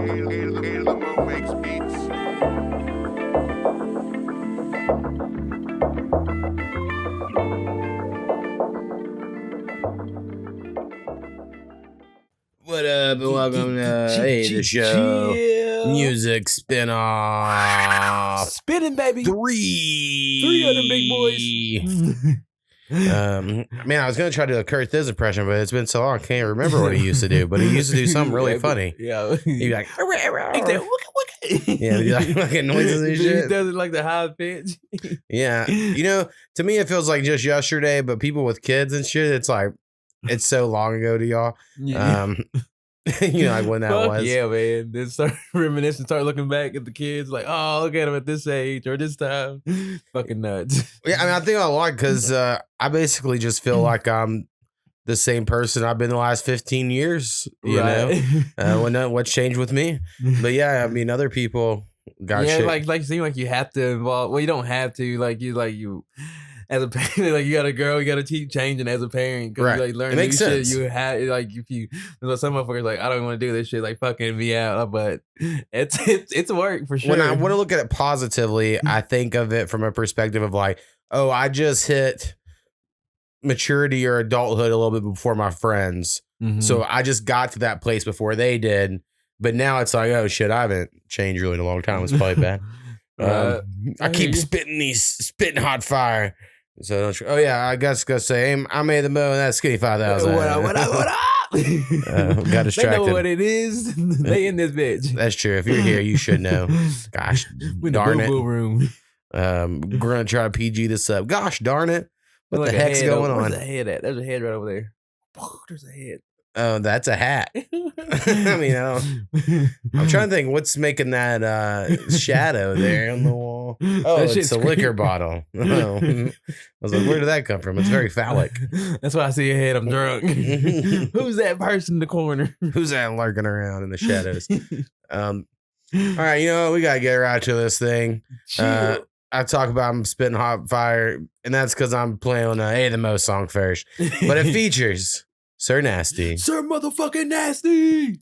What up, and welcome to A2thaShow music spin-off. Spinning, baby. Three of them big boys. Man, I was gonna try to do a Kurt Thiz impression, but it's been so long I can't remember what he used to do. But he used to do something really funny. Yeah, he'd be like, yeah, he'd be like making noises and shit. He does it like the high pitch. Yeah, you know, to me it feels like just yesterday, but people with kids and shit, it's like it's so long ago to y'all. Yeah. You know, like when that was. Yeah, man. Then start reminiscing, start looking back at the kids, like, oh, look at them at this age or this time. Fucking nuts. Yeah, I mean, I think I like because I basically just feel like I'm the same person I've been the last 15 years. You know, what's changed with me? But yeah, I mean, other people got shit. like seem like you have to involve. Well, you don't have to. Like you. As a parent, like you got a girl, you got to keep changing as a parent because you like learn new shit. You have like if you some motherfuckers like I don't want to do this shit, like fucking me out, but it's work for sure. When I want to look at it positively, I think of it from a perspective of like, oh, I just hit maturity or adulthood a little bit before my friends, so I just got to that place before they did. But now it's like, oh shit, I haven't changed really in a long time. It's probably bad. I keep spitting hot fire. So oh yeah, I guess go say I made the mo and that's skinny 5,000. What up? Got distracted. They know what it is. They in this bitch. That's true. If you're here, you should know. Gosh, darn it. Room. We're gonna try to PG this up. Gosh, darn it! What the heck's going on? Where's the head at? There's a head right over there. There's a head. Oh, that's a hat. I mean, I'm trying to think what's making that shadow there on the wall. Oh, it's a liquor bottle. Oh. I was like, where did that come from? It's very phallic. That's why I see a head. I'm drunk. Who's that person in the corner? Who's that lurking around in the shadows? All right, you know, we got to get right to this thing. I talk about I'm spitting hot fire, and that's because I'm playing on the most song first. But it features Sir Nasty. Sir motherfucking Nasty.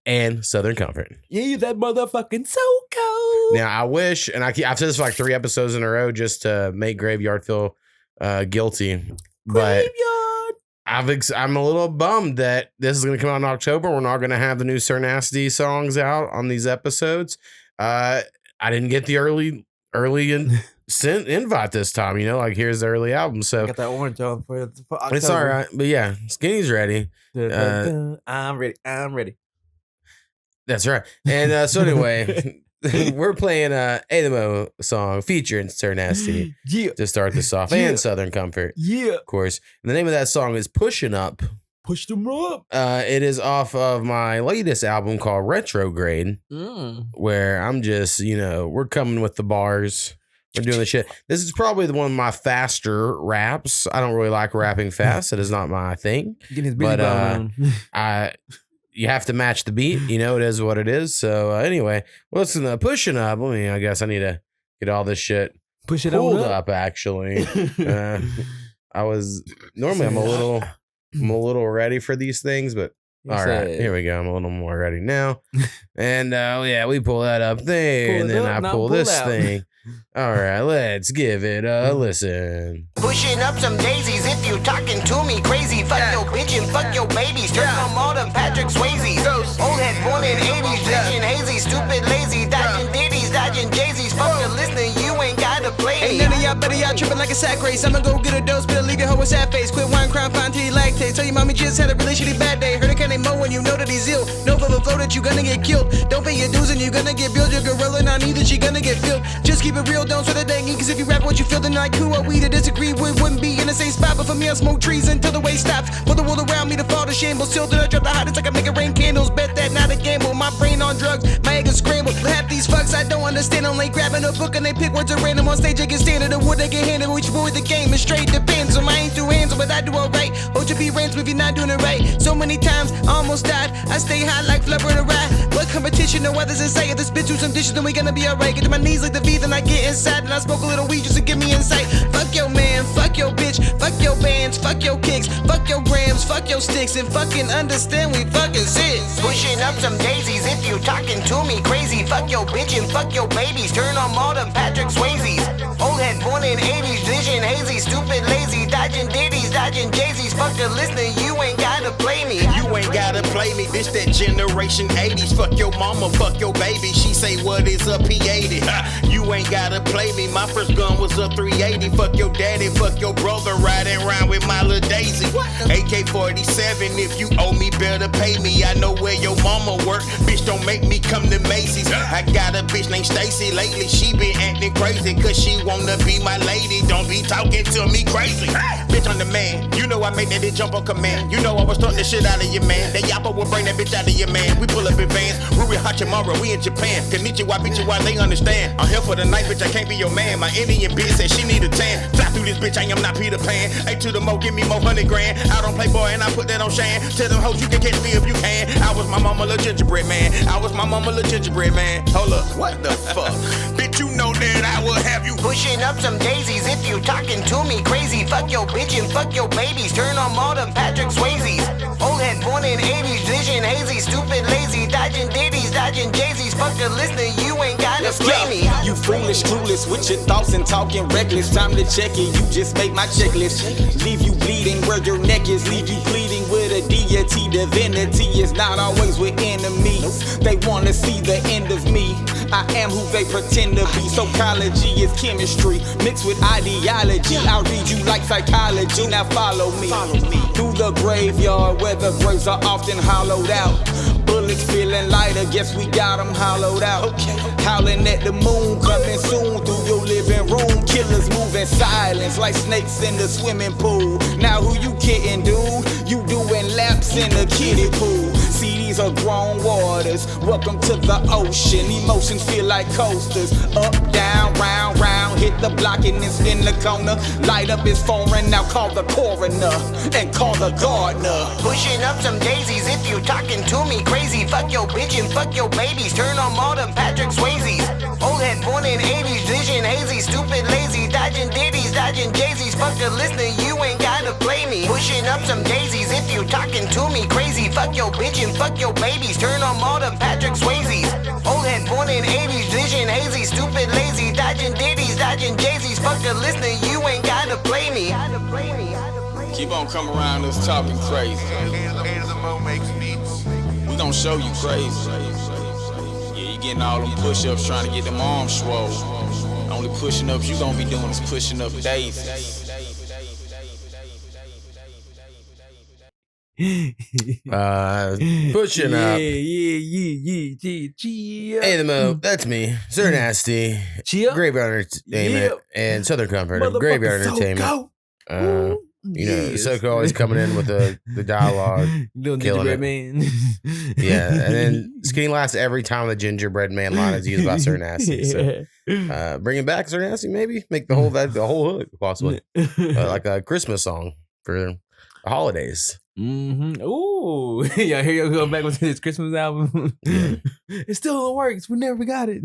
And Southern Comfort. Yeah, that motherfucking so cold. Now, I wish, and I've said this for like 3 episodes in a row just to make Graveyard feel guilty. But I'm a little bummed that this is going to come out in October. We're not going to have the new Sir Nasty songs out on these episodes. I didn't get the early invite this time, you know, like here's the early album. So I got that orange on for October. It's all right, but yeah, Skinny's ready. I'm ready. That's right. And so anyway, we're playing A2thaMo song featuring Sir Nasty to start this off, and Southern Comfort, of course. And the name of that song is Pushing Up. Push them up. It is off of my latest album called Retrograde, where I'm just, you know, we're coming with the bars. We're doing the shit. This is probably one of my faster raps. I don't really like rapping fast. It is not my thing. But you have to match the beat. You know, it is what it is. So anyway, listen to Pushing Up. I mean, I guess I need to get all this shit pulled up, actually. I'm a little ready for these things, but all right, here we go. I'm a little more ready now. And we pull that up there, and then I pull this thing. All right, let's give it a listen. Pushing up some daisies if you talking to me crazy. Fuck your bitch and fuck your babies. Turn from all the Patrick Swayze's. Old head born in 80s, vision hazy, stupid lazy, dodging ditties, dodging Jay-Z's. Fuck your listening, you ain't gotta play. Ain't none of y'all better, y'all tripping like a sack race. I'ma go get a dose, but leave your hoe with sad face. Quit wine, crime, fine till you lactate. Tell your mommy just had a really shitty bad day. Heard a kind of mo when you know that he's ill. No for the flow that you gonna get killed. Don't pay your dues and you gonna get billed. Your gorilla, not either, she gonna get filled. Just keep it real, don't sweat the dang. Cause if you rap what you feel, then like who are we to disagree with? Wouldn't be in the same spot, but for me I smoke trees until the way stops. For the world around me to fall to shame, but still that I drop the hottest like I make it rain candles. Bet that not a gamble, my brain on drugs, my egg is scrambled. Half these fucks I don't understand, I'm like grabbing a book and they pick words at random. On stage I get standard, or would they get handed? Which boy the game is straight depends on. I ain't through hands, but I do alright. Hold your rants if you're not doing it right. So many times I almost died, I stay high like flubber in a ride. What competition, no others in sight. If this bitch do some dishes, then we gonna be alright. Get to my knees like the V, then I get inside, and I smoke a little weed just to give me insight. Fuck your man, fuck your bitch, fuck your bands, fuck your kicks, fuck your grams, fuck your sticks, and fucking understand we fucking sick. Pushing up some daisies if you talking to me crazy. Fuck your bitch and fuck your babies. Turn on all them Patrick Swayzes. Old head born in 80s, vision hazy, stupid lazy, dodging ditties, dodging Jay-Z's. Fuck the listener, you ain't gotta play me. You ain't gotta play me, bitch, that generation 80s. Fuck your mama, fuck your baby. She say what is a P80? You ain't gotta play me. My first gun was a 380. Fuck your daddy, fuck your brother, riding around with my little Daisy. AK-47, if you owe me, better pay me. I know where your mama work, bitch, don't make me come to Macy's. I got a bitch named Stacy. Lately she been acting crazy, cause she wanna be my lady. Don't be talking to me crazy. Bitch, I'm the man. You know I make that bitch jump on command. You know I was starting the shit out of your man. That yappa will bring that bitch out of your man. We pull up in vans. Rui Hachimura, we in Japan. Konnichiwa, bitch, you why they understand. I'm here for the night, bitch, I can't be your man. My Indian bitch said she need a tan. Fly through this bitch, I am not Peter Pan. A2thaMo, give me more 100 grand. Out on Playboy and I put that on Shan. Tell them hoes you can catch me if you can. I was my mama little gingerbread man. I was my mama little gingerbread man. Hold up, what the fuck? Bitch, you know that I will have you pushing up some daisies if you talking to me crazy. Fuck your bitch and fuck your babies. Turn on all them Patrick Swayzes. Old head born in 80s, vision hazy, stupid lazy, dodging ditties, dodging Jay-Z's. Fuck the listener, you ain't gotta play me. You foolish, clueless with your thoughts and talking reckless. Time to check it, you just make my checklist. Leave you bleeding where your neck is, leave you pleading with a deity. Divinity is not always with enemies. They wanna see the end of me. I am who they pretend to be. Psychology is chemistry mixed with ideology. I'll read you like psychology. Now follow me through the graveyard where the graves are often hollowed out. Bullets feeling lighter, guess we got them hollowed out. Howling at the moon, coming soon through your living room. Killers move in silence like snakes in the swimming pool. Now who you kidding, dude? You doing laps in the kiddie pool. See, these are grown waters. Welcome to the ocean. Emotions feel like coasters. Up, down, round, round. Hit the block and then spin the corner. Light up is foreign, now call the coroner and call the gardener. Pushing up some daisies if you talking to me crazy. Fuck your bitch and fuck your babies. Turn on all them Patrick Swayzes. Old head born in 80s, vision hazy, stupid lazy, dodging ditties, dodging Jay-Z's. Fuck the listener, you ain't gotta play me. Pushing up some daisies if you talking to me crazy. Fuck your bitch and fuck your babies. Turn on all them Patrick Swayzes. Old head born in 80s, vision hazy, stupid lazy, dodging ditties, dodging Jay-Z's. Fuck the listener, you ain't gotta play me. Keep on coming around us talking crazy. We gon' show you crazy. Yeah, you getting all them push-ups trying to get them arms swole. Only pushing ups you gon' be doing is pushing up daisies. Pushing up. Yeah. Hey, the Mo, that's me. Sir Nasty, Graveyard Entertainment, and Southern Comfort of Graveyard Entertainment. You know, Soko always coming in with the dialogue. Little killing gingerbread it. man. Yeah, and then Skinny laughs every time the gingerbread man line is used by Sir Nasty. So bring it back, Sir Nasty, maybe make the whole hood possibly like a Christmas song for the holidays. Mm-hmm. Ooh, yeah. Here you go back with his Christmas album. Yeah. It's still in the works. We never got it.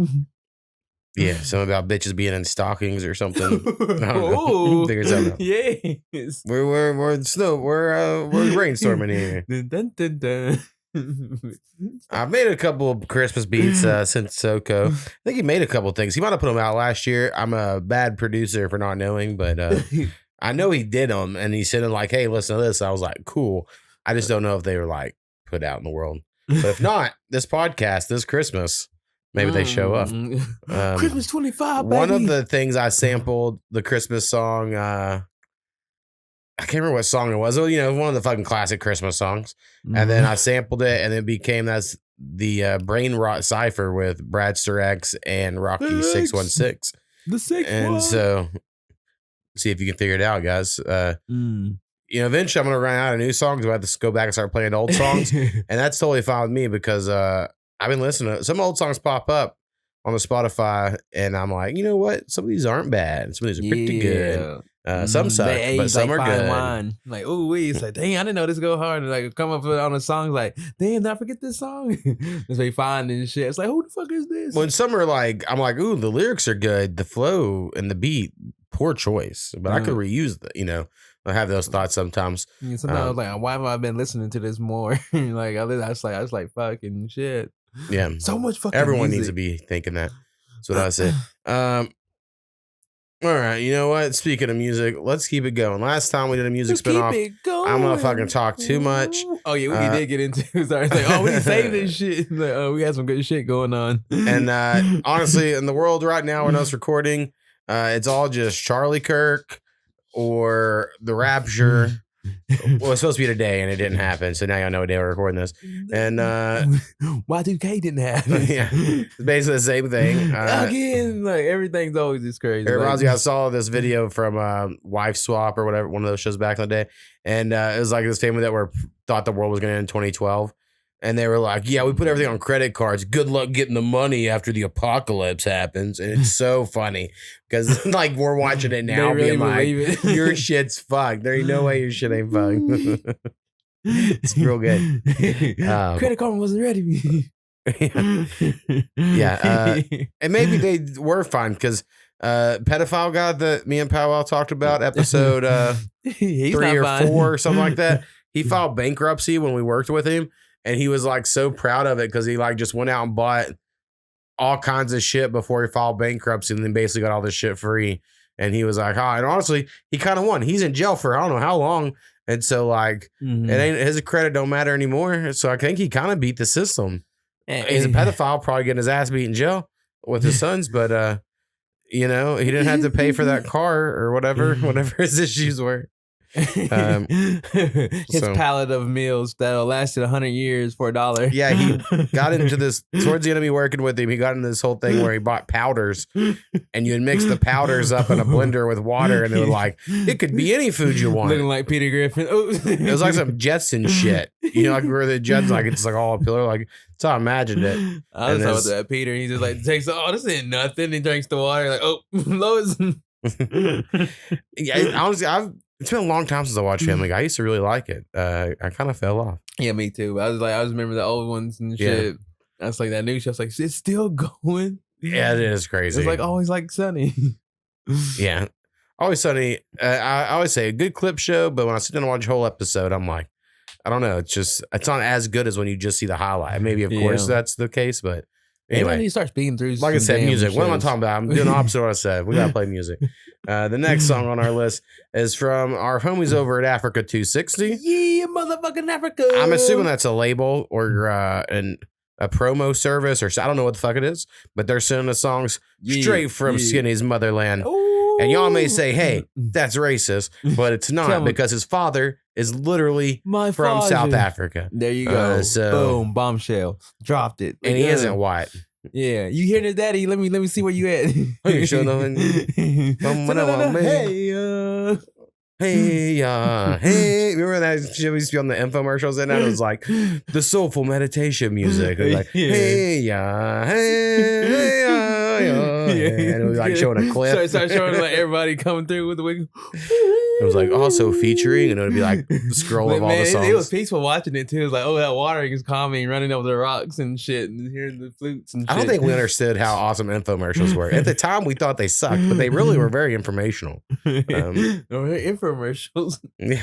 Yeah, something about bitches being in stockings or something. I don't know. Ooh, Figure something out. yes. We're brainstorming here. Dun, dun, dun. I've made a couple of Christmas beats since Soko. I think he made a couple of things. He might have put them out last year. I'm a bad producer for not knowing, but I know he did them, and he said like, "Hey, listen to this." I was like, "Cool." I just don't know if they were like put out in the world. But if not, this podcast, this Christmas, maybe they show up. Christmas 25, baby. One of the things I sampled the Christmas song. I can't remember what song it was. Well, you know, one of the fucking classic Christmas songs. And then I sampled it, and it became the Brain Rot Cypher with Bradster X and Rocky 616. The 6 And so, see if you can figure it out, guys. You know, eventually I'm going to run out of new songs. I have to go back and start playing old songs. And that's totally fine with me because I've been listening to some old songs pop up on the Spotify. And I'm like, you know what? Some of these aren't bad. Some of these are pretty good. Some suck, but some are good. Wine. Like, ooh, it's like, dang, I didn't know this go hard. And like, come up on a song like, damn, did I forget this song? That's what you find and shit. It's like, who the fuck is this? When some are like, I'm like, ooh, the lyrics are good, the flow and the beat, poor choice. But I could reuse the, you know. I have those thoughts sometimes. Yeah, sometimes I was like, why have I been listening to this more? Like I was like, fucking shit. Yeah, so much fucking. Everyone music. needs to be thinking that. That's what I say. All right, you know what? Speaking of music, let's keep it going. Last time we did a music spinoff, I'm gonna fucking talk too much. Oh yeah, we did get into it. Sorry, like, we can save this shit. Like, we got some good shit going on. And honestly, in the world right now when I was recording, it's all just Charlie Kirk or The Rapture. Well, it's supposed to be today, and it didn't happen. So now y'all know what day we're recording this. And Y2K didn't happen. Yeah, it's basically the same thing. Again, like everything's always just crazy. Like, I saw this video from Wife Swap or whatever, one of those shows back in the day, and it was like this family that thought the world was going to end in 2012. And they were like, yeah, we put everything on credit cards. Good luck getting the money after the apocalypse happens. And it's so funny because like we're watching it now really being like, your shit's fucked. There ain't no way your shit ain't fucked. It's real good. Credit card wasn't ready. Yeah. And maybe they were fine because pedophile guy that me and Powell talked about, episode 3 or 4 or something like that. He filed bankruptcy when we worked with him. And he was like so proud of it because he like just went out and bought all kinds of shit before he filed bankruptcy and then basically got all this shit free. And he was like, and honestly, he kind of won. He's in jail for I don't know how long. And so like it ain't his credit don't matter anymore. So I think he kind of beat the system. He's a pedophile, probably getting his ass beat in jail with his sons, but you know, he didn't have to pay for that car or whatever his issues were. His pallet of meals that'll lasted 100 years for $1. Yeah, he got into this towards the end of me working with him. He got into this whole thing where he bought powders, and you'd mix the powders up in a blender with water, and they were like, it could be any food you want. Looking like Peter Griffin. It was like some Jetson shit. You know, like where the Jetsons, like it's like all a pillar. Like that's how I imagined it. I was talking about that Peter. He just like takes, this ain't nothing. He drinks the water. Like, Lois. Yeah, honestly, it's been a long time since I watched Family Guy. I used to really like it. I kind of fell off. Yeah, me too. I just remember the old ones and shit. I was like, that new show. I was like, it's still going. Yeah, it is crazy. It's like always like Sunny. Yeah, Always Sunny. I always say a good clip show, but when I sit down and watch a whole episode, I'm like, I don't know. It's not as good as when you just see the highlight. Maybe of course that's the case, but. Anyway, when you start speaking through, like I said, music. Shows. What am I talking about? I'm doing the opposite of what I said. We gotta play music. The next song on our list is from our homies over at Africa 260. Yeah, motherfucking Africa. I'm assuming that's a label or a promo service, or I don't know what the fuck it is, but they're sending the songs straight from Skinny's motherland. Ooh. And y'all may say, "Hey, that's racist," but it's not because his father is literally from South Africa. There you go. So boom, bombshell, dropped it, and he isn't white. Yeah, you hearing his daddy? Let me see where you at. Hey, sure nothing. Hey, remember that shit we used to be on the infomercials and it was like the soulful meditation music. It was like, and it was like showing a clip. Start showing like everybody coming through with the wig. It was like also featuring, and it would be like the scroll of all the songs. It was peaceful watching it too. It was like, that watering is calming, running over the rocks and shit, and hearing the flutes and shit. I don't think we understood how awesome infomercials were. At the time, we thought they sucked, but they really were very informational. Infomercials. Yeah.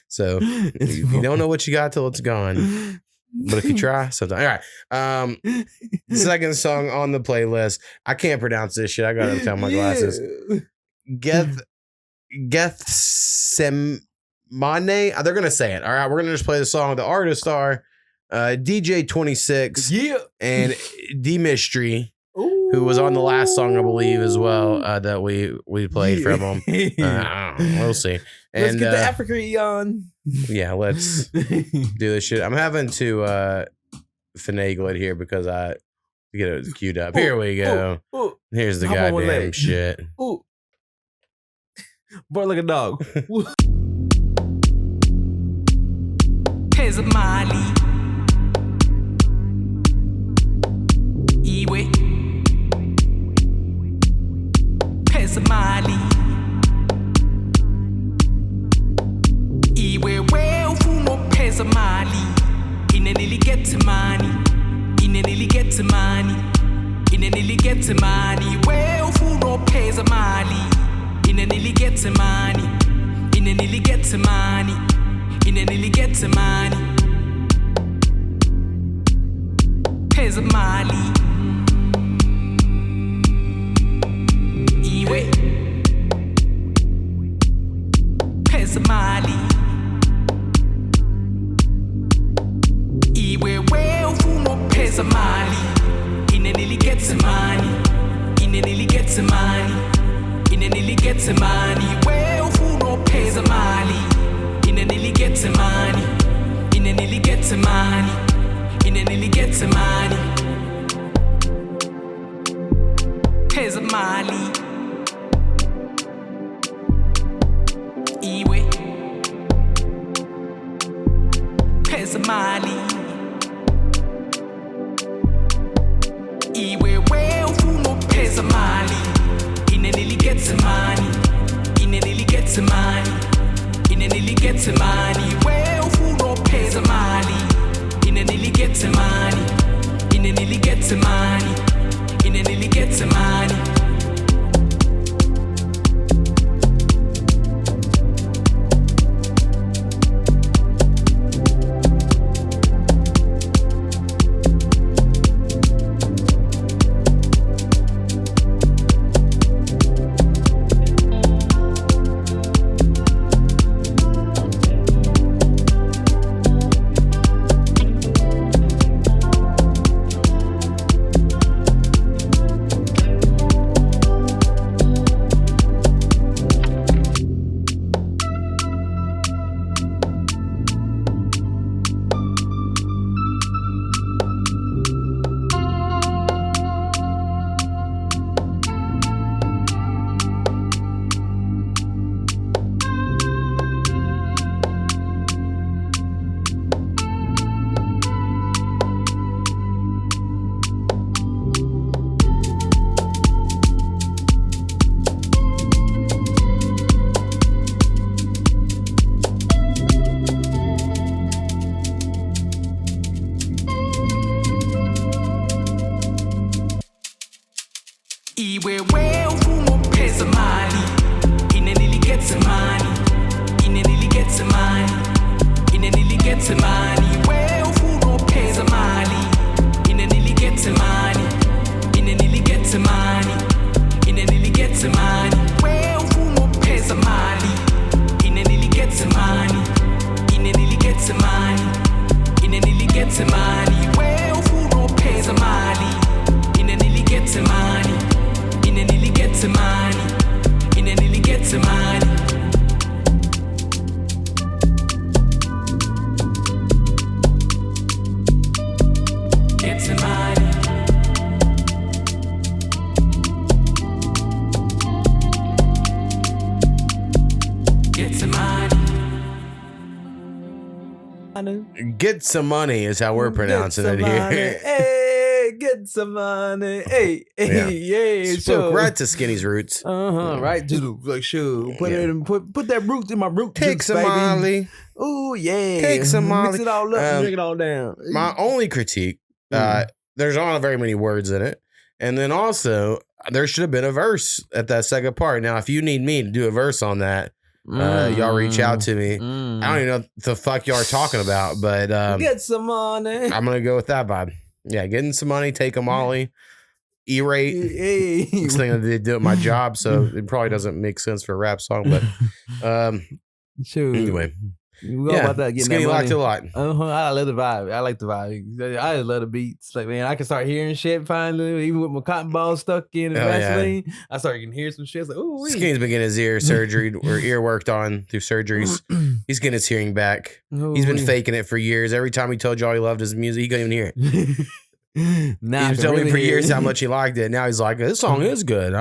So you don't know what you got till it's gone. But if you try, sometimes. All right. The second song on the playlist. I can't pronounce this shit. I gotta tell my glasses. Getsemane. They're gonna say it. All right, we're gonna just play the song. The artists are DJ 26 and Dmstry, who was on the last song, I believe, as well. That we played from them. We'll see. Let's get the Africa on. Yeah, let's do this shit. I'm having to finagle it here because I get it queued up. Here we go. Here's the goddamn shit. Boy, like a dog. Getsemane. Iwe. Getsemane. Iwe we ufuna Getsemane. Inenili Getsemane. Inenili Getsemane. Inenili Getsemane. We ufuna Getsemane. Inenili Getsemane. In a nearly Getsemane. In a nearly Getsemane. Pezamali. Iwe. Pezamali. Iwe we ufuno Pezamali. In a nearly Getsemane. In a nearly Getsemane. In a nearly Getsemane. We ufuno Pezamali. In a nearly Getsemane. In a nearly Getsemane. In a nearly Getsemane. Pezamali. Iwe. Pezamali. Iwe we ufuno Pezamali. In a nearly Getsemane. In a nearly Getsemane. In a nearly Getsemane. We ufuno Pezamali. In a nearly Getsemane. In a nearly Getsemane. In a nearly Getsemane. Iwe we ufuno Pezamali. In a nearly Getsemane. In a nearly Getsemane. In a nearly Getsemane. We ufuno Pezamali. In a nearly Getsemane. In a nearly Getsemane. In a nearly Getsemane. We ufuno Pezamali. In a nearly Getsemane. In a nearly Getsemane. In a nearly Getsemane. We ufuno Pezamali. In a nearly Getsemane. In a nearly Getsemane. In a nearly Getsemane. Getsemane. Getsemane. Get some money is how we're pronouncing it here. Hey, get some money. Hey, yeah. Spoke sure. right to Skinny's roots. Right to the like sure. Put it in, put that root in my root. Take juice, some baby. Molly. Ooh, yeah. Take some Molly. Mix it all up and drink it all down. My only critique, there's not very many words in it. And then also, there should have been a verse at that second part. Now, if you need me to do a verse on that, y'all reach out to me. I don't even know what the fuck y'all are talking about, but get some money. I'm going to go with that vibe. Yeah, getting some money, take a Molly, E-rate. This thing I did do at my job, so it probably doesn't make sense for a rap song, but anyway. We go about that getting Skinny that money. liked it a lot. I love the vibe. I like the vibe. I just love the beats. Like, man, I can start hearing shit finally, even with my cotton ball stuck in and Vaseline. I started getting hear some shit. It's like, ooh, Skinny's been getting his ear surgery or ear worked on through surgeries. He's getting his hearing back. He's been faking it for years. Every time he told y'all he loved his music, he couldn't even hear it. Nah, he's telling me for years how much he liked it. Now he's like, this song is good.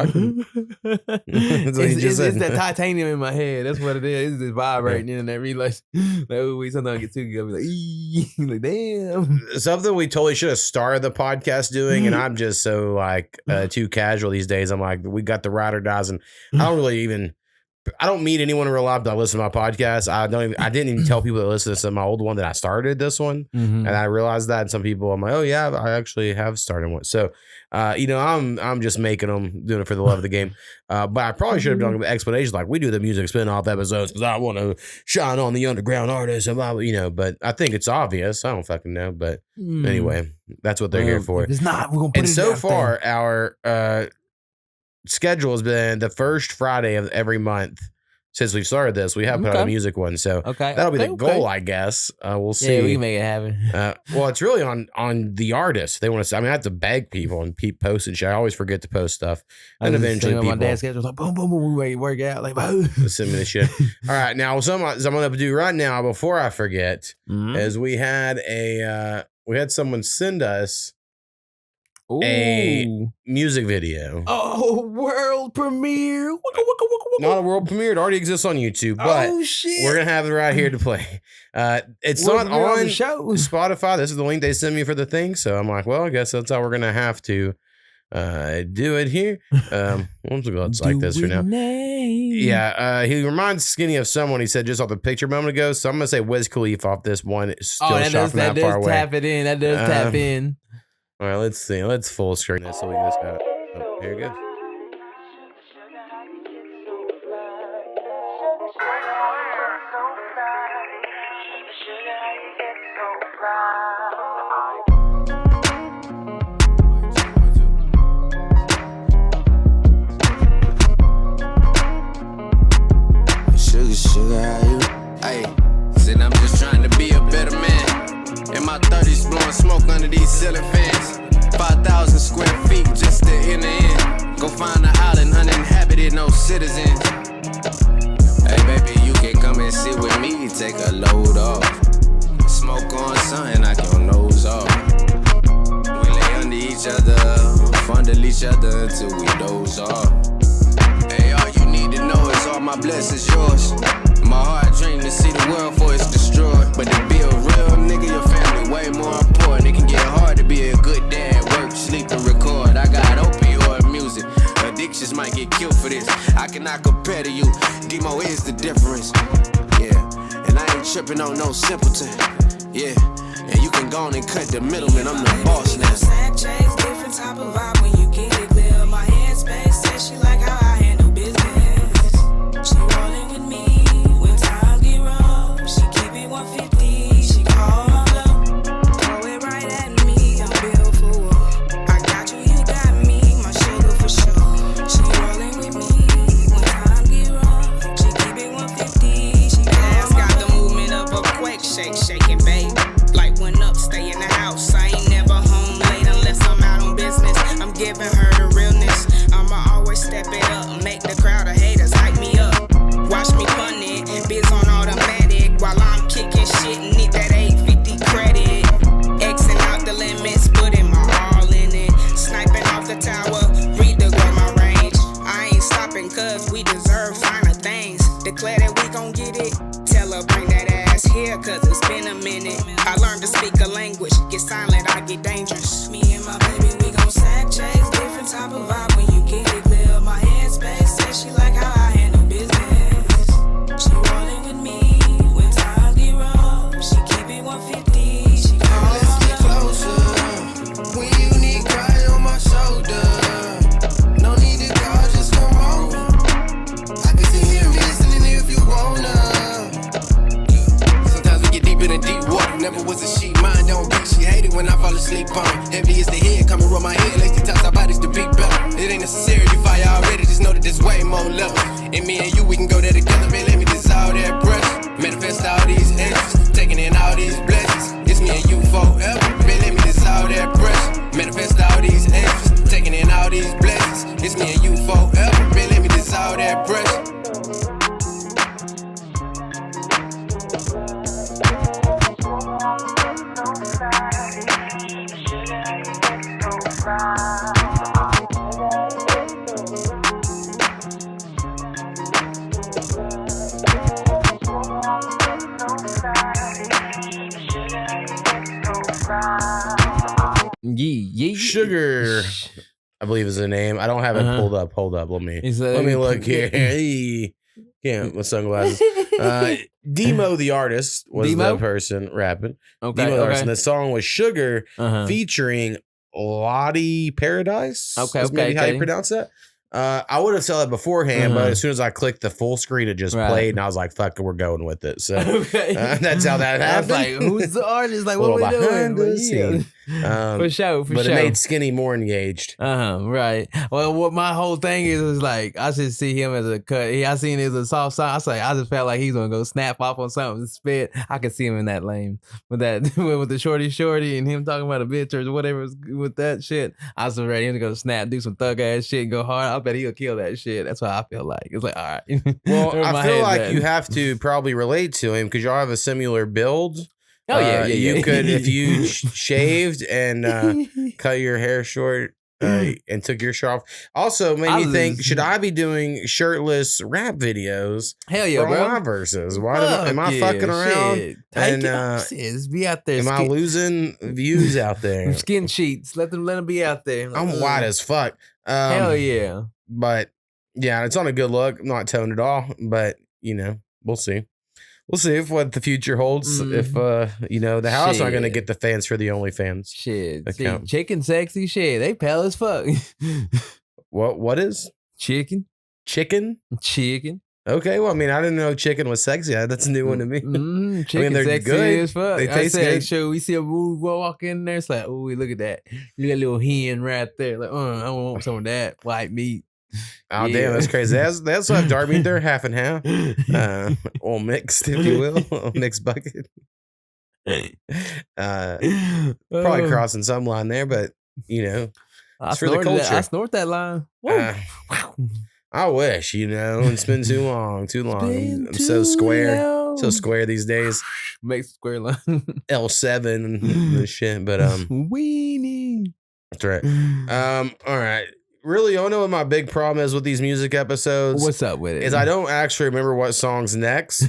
It's that titanium in my head. That's what it is. It's this vibrating and that relax. Like, oh, we sometimes get too good. I'll be like, ee. Like, damn. Something we totally should have started the podcast doing, and I'm just so like too casual these days. I'm like, we got the ride or dies, and I don't really even I don't meet anyone in real life that listen to my podcast. I didn't even tell people that listen to my old one that I started this one, and I realized that. And some people, I'm like, oh yeah, I actually have started one. So, I'm just making them, doing it for the love of the game. But I probably should have done an explanation like we do the music spin-off episodes because I want to shine on the underground artists, and blah, blah, But I think it's obvious. I don't fucking know, but anyway, that's what they're here for. If it's not, we're gonna put and it so out far, there. our schedule has been the first Friday of every month since we've started this. We have put out a music one, so that'll be the goal, I guess. We'll see. Yeah, we can make it happen. Well, it's really on the artist. They want to. I mean, I have to beg people and post and shit. I always forget to post stuff, and eventually people. My dad's schedule was like boom, boom, boom. We work out like boom. Send me the shit. All right, now something I'm gonna do right now before I forget is we had someone send us. A music video. Oh, world premiere. Not a world premiere. It already exists on YouTube, but we're going to have it right here to play. It's not on Spotify. This is the link they sent me for the thing. So I'm like, well, I guess that's how we're going to have to do it here. Let's go like this for now. Yeah, he reminds Skinny of someone he said just off the picture a moment ago. So I'm going to say Wiz Khalifa off this one. It's still shot from that far away. Tap it in. That does tap in. All right, let's see. Let's full screen this so we can just go. Oh, here we go. Sugar, how you? Hey, said I'm just trying to be a better man. In my 30s, blowing smoke under these ceiling fans. 5,000 square feet just to in the end. Go find an island uninhabited, no citizens. Hey baby, you can come and sit with me, take a load off. Smoke on something, knock your nose off. We lay under each other, fondle each other until we doze off. Hey, all you need to know is all my blessings yours. My heart dream to see the world before it's destroyed. But to be a real nigga, your family way more important. It can get hard to be a good dad, work, sleep, and record. I got opioid music. Addictions might get killed for this. I cannot compare to you. Demo is the difference. Yeah, and I ain't tripping on no simpleton. Yeah, and you can go on and cut the middleman. I'm the boss now. Sack chains, different type of vibe when you get it clear. My headspace says she like how I handle business. She rolling with me when times get rough. She keep it 150. She call up, throw it right at me. I'm built for war. I got you, you got me. My sugar for sure. She rolling with me when times get rough. She keep it 150. She got the movement of a quake, shake, shake and bake. Like when up, stay in the house. I ain't never home late unless I'm out on business. I'm giving her the realness. I'ma always step it up, make the crowd of haters hype me up. Watch me pun it, biz on automatic while I'm kicking shit. Need that 850 credit. Xing out the limits, putting my all in it. Sniping off the tower, read the grow my range. I ain't stopping cause we deserve finer things. Declare that we gon' get it. Tell her bring that ass here cause it's been a minute. I learned to speak a language, get silent, I get dangerous. Me and my baby, we gon' sack chase. Different type of vibe when you get it clear. My headspace says she like how I handle business. She rolling with me when times get rough. She keep it 150. She call Let's get closer. When you need cry on my shoulder. No need to call, just come over. I can sit here listening if you wanna. Sometimes we get deep in the deep water. Never was a sheep, mind don't beat. She hate it when I fall asleep on. Heavy is the head, coming rub my head. Lazy touch our bodies to beat better. It ain't necessary to fire already. Just know that there's way more levels. And me and you, we can go there together. Man, let me dissolve that pressure. Manifest all these edges, taking in all these blessings. It's me and you forever. Man, let me dissolve that pressure. Manifest all these edges, taking in all these blessings. It's me and you forever. Man, let me dissolve that pressure. Yeah. Sugar, I believe is the name. I don't have it pulled up. Hold up. Let me look here. Hey, Can't with sunglasses. Demo the artist was the person rapping. Okay. Demo the artist. And the song was Sugar featuring Ladii Paradise. Okay. Maybe how you pronounce that. I would have said that beforehand, but as soon as I clicked the full screen, it just played, and I was like, "Fuck it, we're going with it." So that's how that happened. I was like, "Who's the artist? Like, what are we doing?" For sure. But it made Skinny more engaged. Right. Well, what my whole thing is like, I should see him as a cut. I seen it as a soft song. I just felt like he's gonna go snap off on something and spit. I could see him in that lane with that with the shorty and him talking about a bitch or whatever with that shit. I was ready him to go snap, do some thug ass shit, and go hard. I bet he'll kill that shit. That's what I feel like. It's like, all right. Well, I feel like you have to probably relate to him because y'all have a similar build. Oh yeah. You could if you shaved and cut your hair short and took your shirt off. Also made me think: should I be doing shirtless rap videos? Hell yeah, bro! My verses. Why am I fucking around? Shit. And be out there. Am I losing views out there? Skin sheets. Let them be out there. I'm white as fuck. Hell yeah! But yeah, it's on a good look. I'm not toned at all, but we'll see. We'll see if what the future holds. If the house aren't gonna get the fans for the OnlyFans. Shit, chicken sexy shit. They pale as fuck. What is chicken? Chicken. Okay, well, I mean, I didn't know chicken was sexy. That's a new one to me. Chicken they're sexy good. As fuck. They taste good. Sure, we see a walk in there. It's like, oh, look at that. You got a little hen right there. Like, I want some of that white meat. Oh damn, that's crazy. They also have dark meat there, half and half, or mixed, if you will, mixed bucket. Probably crossing some line there, but it's for the culture. I snort that line. I wish, it's been too long. I'm so square these days. Make square line. L7 and shit, but weenie. That's right. All right. Really, I know what my big problem is with these music episodes. What's up with it? Is I don't actually remember what song's next.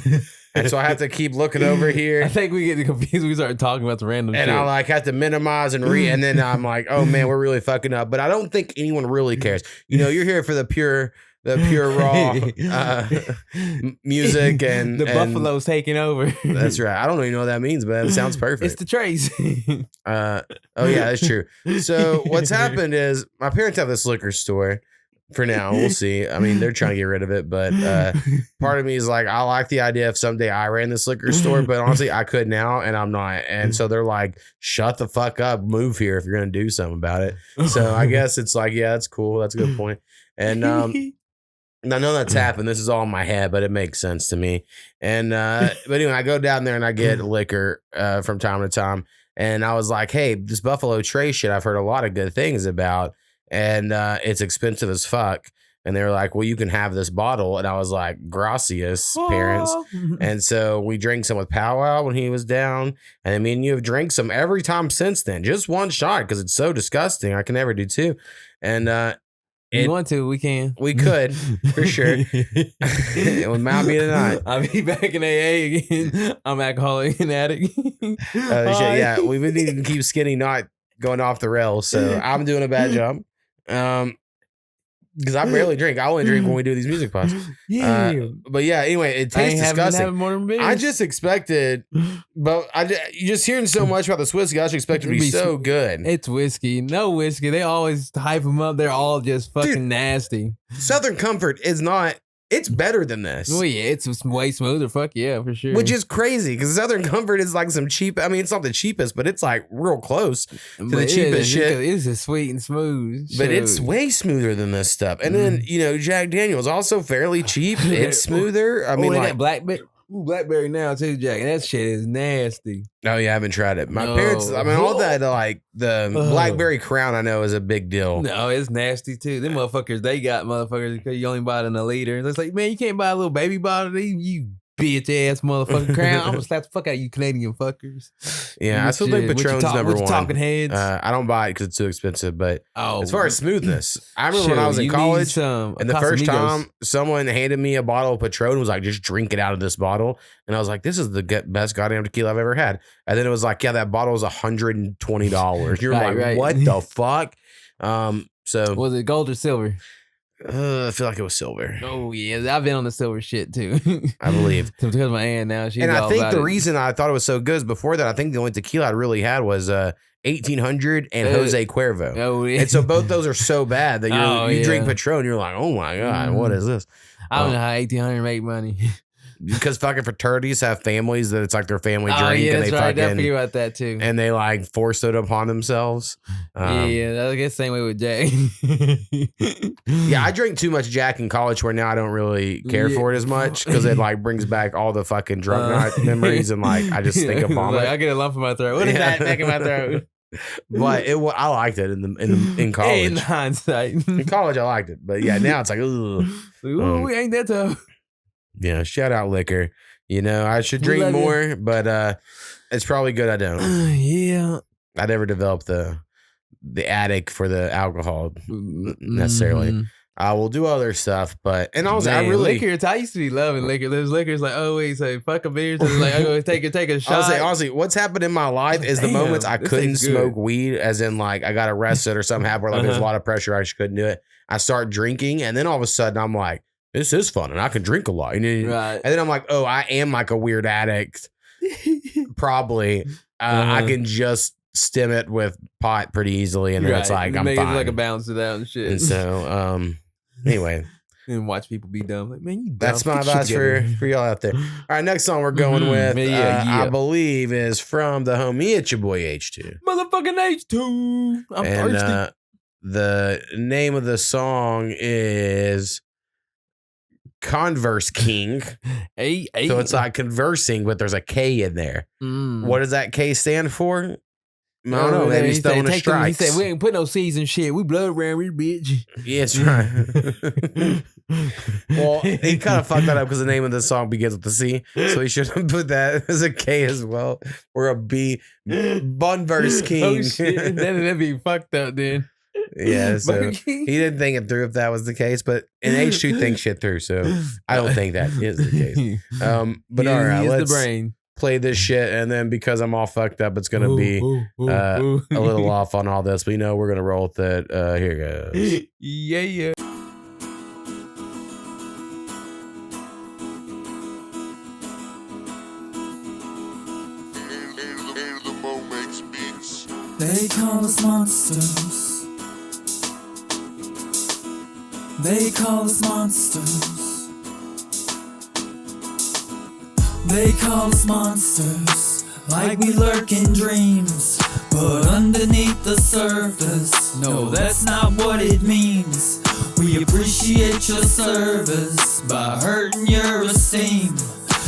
And so I have to keep looking over here. I think we get confused when we start talking about the random shit. And I have to minimize and and then I'm like, oh man, we're really fucking up. But I don't think anyone really cares. You're here for the pure raw music and the buffalo's taking over. That's right. I don't even know what that means, but it sounds perfect. It's the Trace. Oh yeah, that's true. So what's happened is my parents have this liquor store. For now, we'll see. I mean, they're trying to get rid of it, but part of me is like, I like the idea if someday I ran this liquor store, but honestly, I could now, and I'm not. And so they're like, shut the fuck up, move here if you're gonna do something about it. So I guess it's like, yeah, that's cool. That's a good point. And I know that's happened. This is all in my head, but it makes sense to me. And but anyway, I go down there and I get liquor from time to time. And I was like, hey, this Buffalo Trace shit, I've heard a lot of good things about, and it's expensive as fuck. And they were like, well, you can have this bottle. And I was like, gracias, parents. And so we drank some with Powwow when he was down. And I mean, you have drank some every time since then. Just one shot because it's so disgusting. I can never do two. And you want to, we can. We could, for sure. It would not be tonight. I'll be back in AA again. I'm alcoholic and addict. Shit, yeah, we would need to keep Skinny not going off the rails. So I'm doing a bad job. Because I barely drink. I only drink when we do these music pods. Yeah. But yeah, anyway, it tastes disgusting. More than beers. I just expected, but you just hearing so much about this whiskey, I just expected it to be so good. It's whiskey. No whiskey. They always hype them up. They're all just fucking nasty. Southern Comfort is not. It's better than this. Oh yeah, it's way smoother. Fuck yeah, for sure. Which is crazy because Southern Comfort is like some cheap. I mean, it's not the cheapest, but it's like real close to the cheapest shit. It's just sweet and smooth. But it's way smoother than this stuff. And then Jack Daniel's also fairly cheap. It's smoother. I mean, like Blackberry now too, Jack. And that shit is nasty. Oh yeah, I haven't tried it. My parents. I mean, all that like the Blackberry Crown. I know is a big deal. No, it's nasty too. Them motherfuckers, they got motherfuckers because you only buy it in a liter. It's like, man, you can't buy a little baby bottle. You bitch ass motherfucking Crown. I'm gonna slap the fuck out of you Canadian fuckers. Yeah, I still think Patron's number one. Talking heads. I don't buy it because it's too expensive. But as far as smoothness, I remember when I was in college, and the first time someone handed me a bottle of Patron and was like, "Just drink it out of this bottle," and I was like, "This is the best goddamn tequila I've ever had." And then it was like, "Yeah, that bottle is $120." You're like, "What the fuck?" So was it gold or silver? I feel like it was silver. Oh yeah, I've been on the silver shit too. I believe because of my aunt now. She's and I all think about the it. reason I thought it was so good is before that I think the only tequila I really had was 1800 and Jose Cuervo. Oh yeah. And so both those are so bad that you drink Patron, you're like, oh my god, what is this? I don't know how 1800 make money. Because fucking fraternities have families that it's like their family drink, yeah, and they that's right. I fucking forget about that too. and they like force it upon themselves. Yeah, I guess same way with Jack. Yeah, I drank too much Jack in college where now I don't really care for it as much because it like brings back all the fucking drunk night memories and like I just think of vomit. Like, I get a lump in my throat. What is that back in my throat? But I liked it in college. In hindsight, in college I liked it, but yeah, now it's like, ugh. Ooh, ain't that tough? Yeah, shout out liquor. You know, I should drink more, but it's probably good I don't. Yeah, I never developed the addict for the alcohol necessarily. I will do other stuff, but and also I really liquor. I used to be loving liquor. There's liquors like wait, so fuck a beer. So like I go take a shot. Honestly, what's happened in my life is the moments I couldn't smoke weed, as in like I got arrested or something happened where like there's a lot of pressure, I just couldn't do it. I start drinking, and then all of a sudden I'm like, this is fun, and I can drink a lot. And then I'm like, oh, I am like a weird addict. Probably, I can just stem it with pot pretty easally, and then it's like I'm fine. Like a balance it out and shit. And so, anyway, and watch people be dumb. Like, man, you dumb. That's my advice for y'all out there. All right, next song we're going with, I believe, is from the homie It's Your Boy H2. Motherfucking H2. I'm thirsty. The name of the song is Converse King. So it's like conversing, but there's a K in there. What does that K stand for? I don't know. Maybe he's throwing a strike. He said, we ain't put no C's in shit. We blood around this bitch. Yeah, that's right. Well, he kind of fucked that up because the name of the song begins with a C. So he should have put that as a K as well. Or a B. Bunverse King. Oh, shit. That'd be fucked up, then. Yeah, so he didn't think it through if that was the case, but and H2 thinks shit through, so I don't think that is the case. But all right, let's play this shit, and then because I'm all fucked up, it's gonna be a little off on all this, but you know we're gonna roll with it. Here goes. Yeah. They call us monsters. They call us monsters. They call us monsters, like we lurk in dreams. But underneath the surface, no, that's not what it means. We appreciate your service by hurting your esteem.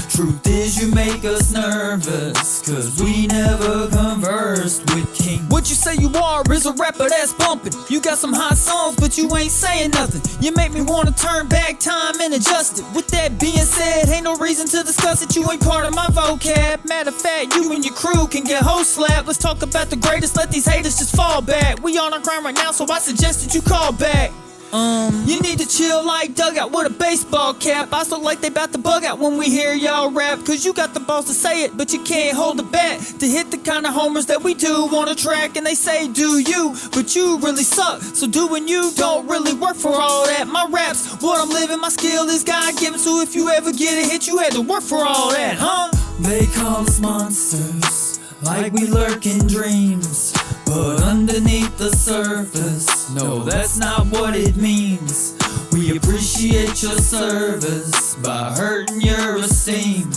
Truth is you make us nervous, cause we never conversed with King. What you say you are is a rapper that's bumping. You got some hot songs, but you ain't saying nothing. You make me wanna turn back time and adjust it. With that being said, ain't no reason to discuss it. You ain't part of my vocab. Matter of fact, you and your crew can get host slapped. Let's talk about the greatest, let these haters just fall back. We on our grind right now, so I suggest that you call back. You need to chill like Dugout with a baseball cap. I so like they bout to bug out when we hear y'all rap. Cause you got the balls to say it, but you can't hold it back. To hit the kind of homers that we do on a track. And they say do you, but you really suck. So doing you don't really work for all that. My raps, what I'm living, my skill is God-given. So if you ever get a hit, you had to work for all that, huh? They call us monsters, like we lurk in dreams. But underneath the surface, no, that's not what it means. We appreciate your service by hurting your esteem.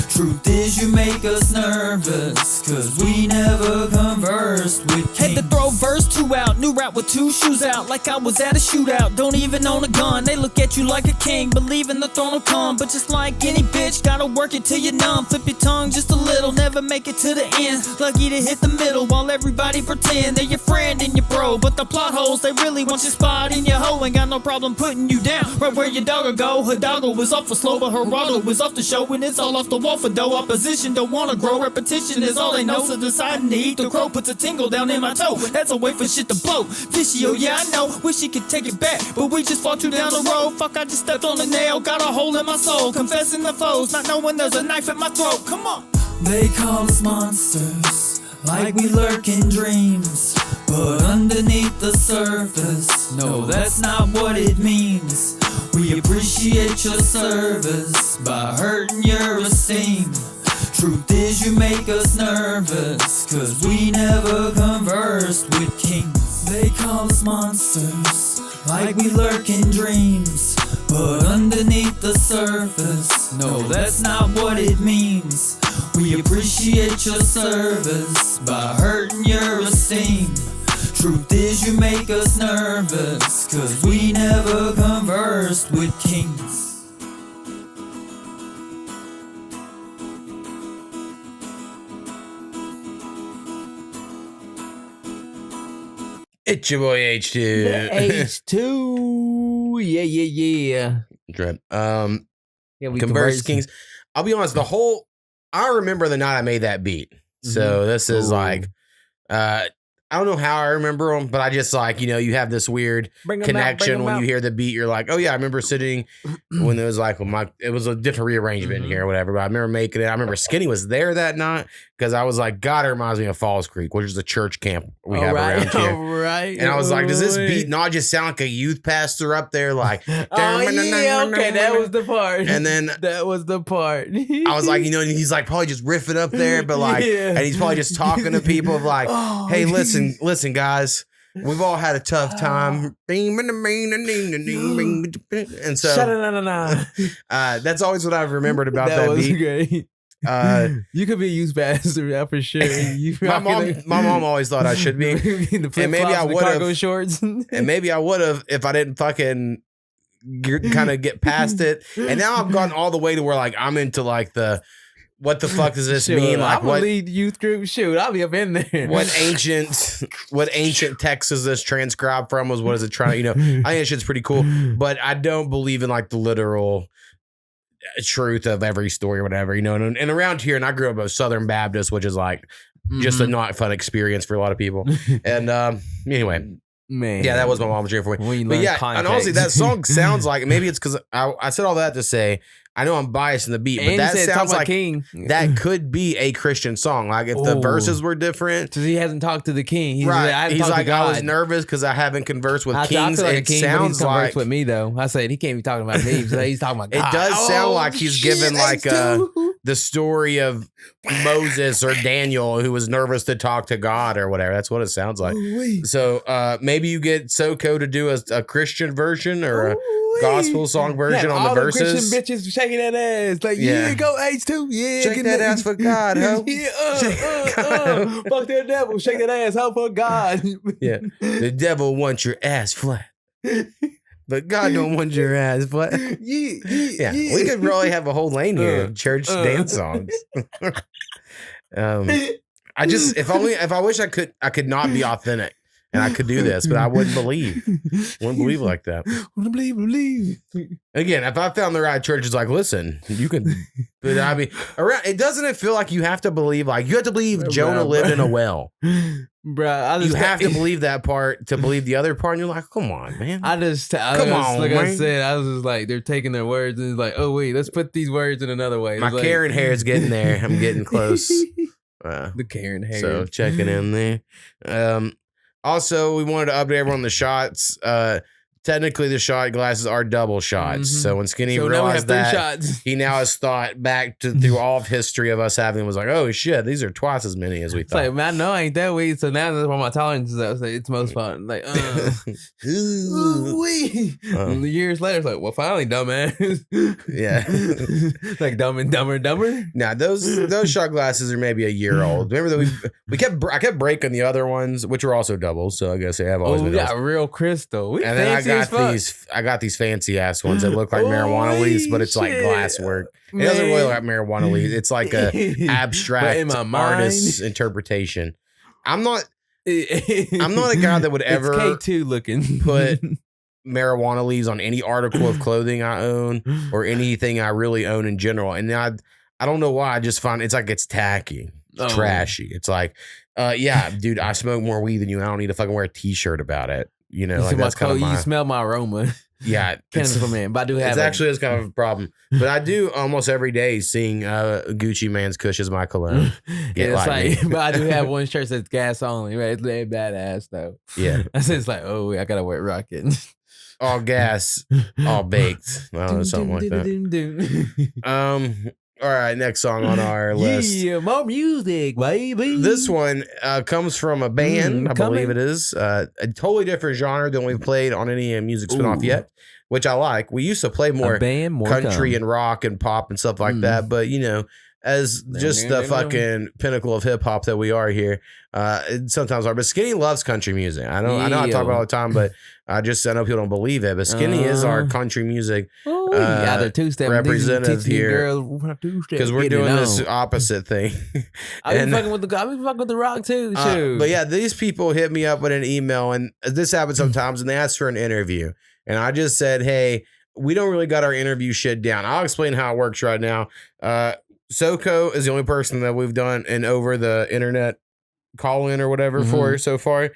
Truth is you make us nervous, cause we never conversed with King. Had to throw verse 2 out, new rap with 2 shoes out, like I was at a shootout, don't even own a gun. They look at you like a king, believe in the throne will come. But just like any bitch, gotta work it till you're numb. Flip your tongue just a little, never make it to the end. Lucky to hit the middle while everybody pretend they're your friend and your bro. But the plot holes, they really want your spot in your hole. Ain't got no problem putting you down, right where your dog'll go. Her dog'll was off for slow, but her Geraldo was off the show. And it's all off the wall for dough. Opposition don't wanna grow, repetition is all they know. So deciding to eat the crow puts a tingle down in my toe. That's a way for shit to blow. Fishy, oh yeah, I know, wish he could take it back, but we just fought you down the road. Fuck, I just stepped on a nail, got a hole in my soul. Confessing the foes, not knowing there's a knife in my throat. Come on. They call us monsters, like we lurk in dreams. But underneath the surface, no, that's not what it means. We appreciate your service by hurting your esteem. Truth is you make us nervous, cause we never conversed with kings. They call us monsters, like we lurk in dreams. But underneath the surface, no, that's not what it means. We appreciate your service by hurting your esteem. Truth is you make us nervous, cause we never conversed with kings. It's your boy H2. H2. Yeah. Drip. We Convers Kings. I'll be honest, I remember the night I made that beat. So this is like, I don't know how I remember them, but I just like, you have this weird connection when you hear the beat. You're like, oh yeah, I remember sitting when it was like, it was a different rearrangement here or whatever, but I remember making it. I remember Skinny was there that night because I was like, God, it reminds me of Falls Creek, which is a church camp we have around here. Right. And I was like, does this beat not just sound like a youth pastor up there? Like, okay, that was the part. And then that was the part. I was like, he's like probably just riffing up there, but like, and he's probably just talking to people of like, hey, listen, guys, we've all had a tough time. And so that's always what I've remembered about that was beat. Great. You could be a youth pastor for sure. My mom always thought I should be. And maybe I would have shorts. And maybe I would have if I didn't fucking kind of get past it. And now I've gone all the way to where like I'm into like what the fuck does this mean? Like I'm a lead youth group. Shoot, I'll be up in there. What ancient text is this transcribed from? What is it trying? I think that shit's pretty cool. But I don't believe in like the literal truth of every story or whatever, and around here, and I grew up a Southern Baptist, which is like just a not fun experience for a lot of people. And anyway, man, yeah, that was my mom's cheering for me. But yeah, and honestly, that song sounds like, maybe it's because I said all that to say, I know I'm biased in the beat, but that sounds like King. That could be a Christian song. Like if the verses were different. Because he hasn't talked to the king. He's right. He's like, I was God. nervous because I haven't conversed with kings. I feel like it king, sounds like with me though. I said he can't be talking about me. He's talking about God. It does sound like he's given like the story of Moses or Daniel who was nervous to talk to God or whatever. That's what it sounds like. So maybe you get Soko to do a Christian version or a gospel song version on the verses. All the Christian bitches shaking that ass. Like, yeah, go H2. Yeah. Shake that ass for God, ho. Yeah, fuck that devil. Shake that ass, ho, for God. Yeah. The devil wants your ass flat. But God don't want your ass flat. Yeah. We could probably have a whole lane here of church dance songs. If I wish I could not be authentic. And I could do this, but I wouldn't believe. Wouldn't believe like that. Wouldn't believe. Again, if I found the right church, it's like, listen, you can. But I mean, it doesn't feel like you have to believe. Like you have to believe Jonah lived in a well, bro. You have to believe that part to believe the other part. And you're like, come on, man. Like I said, I was just like, they're taking their words and it's like, oh wait, let's put these words in another way. My Karen hair is getting there. I'm getting close. The Karen hair. So checking in there. Also, we wanted to update everyone on the shots. Technically, the shot glasses are double shots. So when Skinny realized that, he now has thought back through all of history of us having was like, oh shit, these are twice as many as we thought. It's like, man, I know I ain't that weak. So now that's why my tolerance is up. It's most fun. Like, years later, it's like, well, finally, dumbass. Yeah. Like Dumb and Dumber. Now those shot glasses are maybe a year old. Remember that I kept breaking the other ones, which were also doubles. So I guess they have always been. Yeah, real crystal. And then I got these fancy ass ones that look like marijuana leaves, but it's like glass work. It doesn't really look like marijuana leaves. It's like a abstract artist's interpretation. I'm not a guy that would ever K2 looking put marijuana leaves on any article of clothing I own or anything I really own in general. And I don't know why. I just find it's like it's tacky, trashy. It's like, yeah, dude, I smoke more weed than you. And I don't need to fucking wear a t-shirt about it. Like that's kind of you smell my aroma. Yeah, Cannabis for men. But I do have. It's actually is kind of a problem. But I do almost every day sing Gucci Mane's "Kush is my cologne." It's like, but I do have one shirt that's gas only. Right, it's really badass though. Yeah, it's like, oh, I gotta wear rocket. All gas, all baked. I don't know, something like that. All right, next song on our list. Yeah, more music, baby. This one comes from a band, I believe it is. A totally different genre than we've played on any music spinoff yet, which I like. We used to play more country and rock and pop and stuff like that, but you know, as just the fucking pinnacle of hip hop that we are here, sometimes are. But Skinny loves country music. I know I talk about it all the time, but I know people don't believe it. But Skinny is our country music representative here because we're doing this opposite thing. I be fucking with the rock too. But yeah, these people hit me up with an email, and this happens sometimes, and they ask for an interview, and I just said, hey, we don't really got our interview shit down. I'll explain how it works right now. Soko is the only person that we've done an over the internet call in or whatever for so far.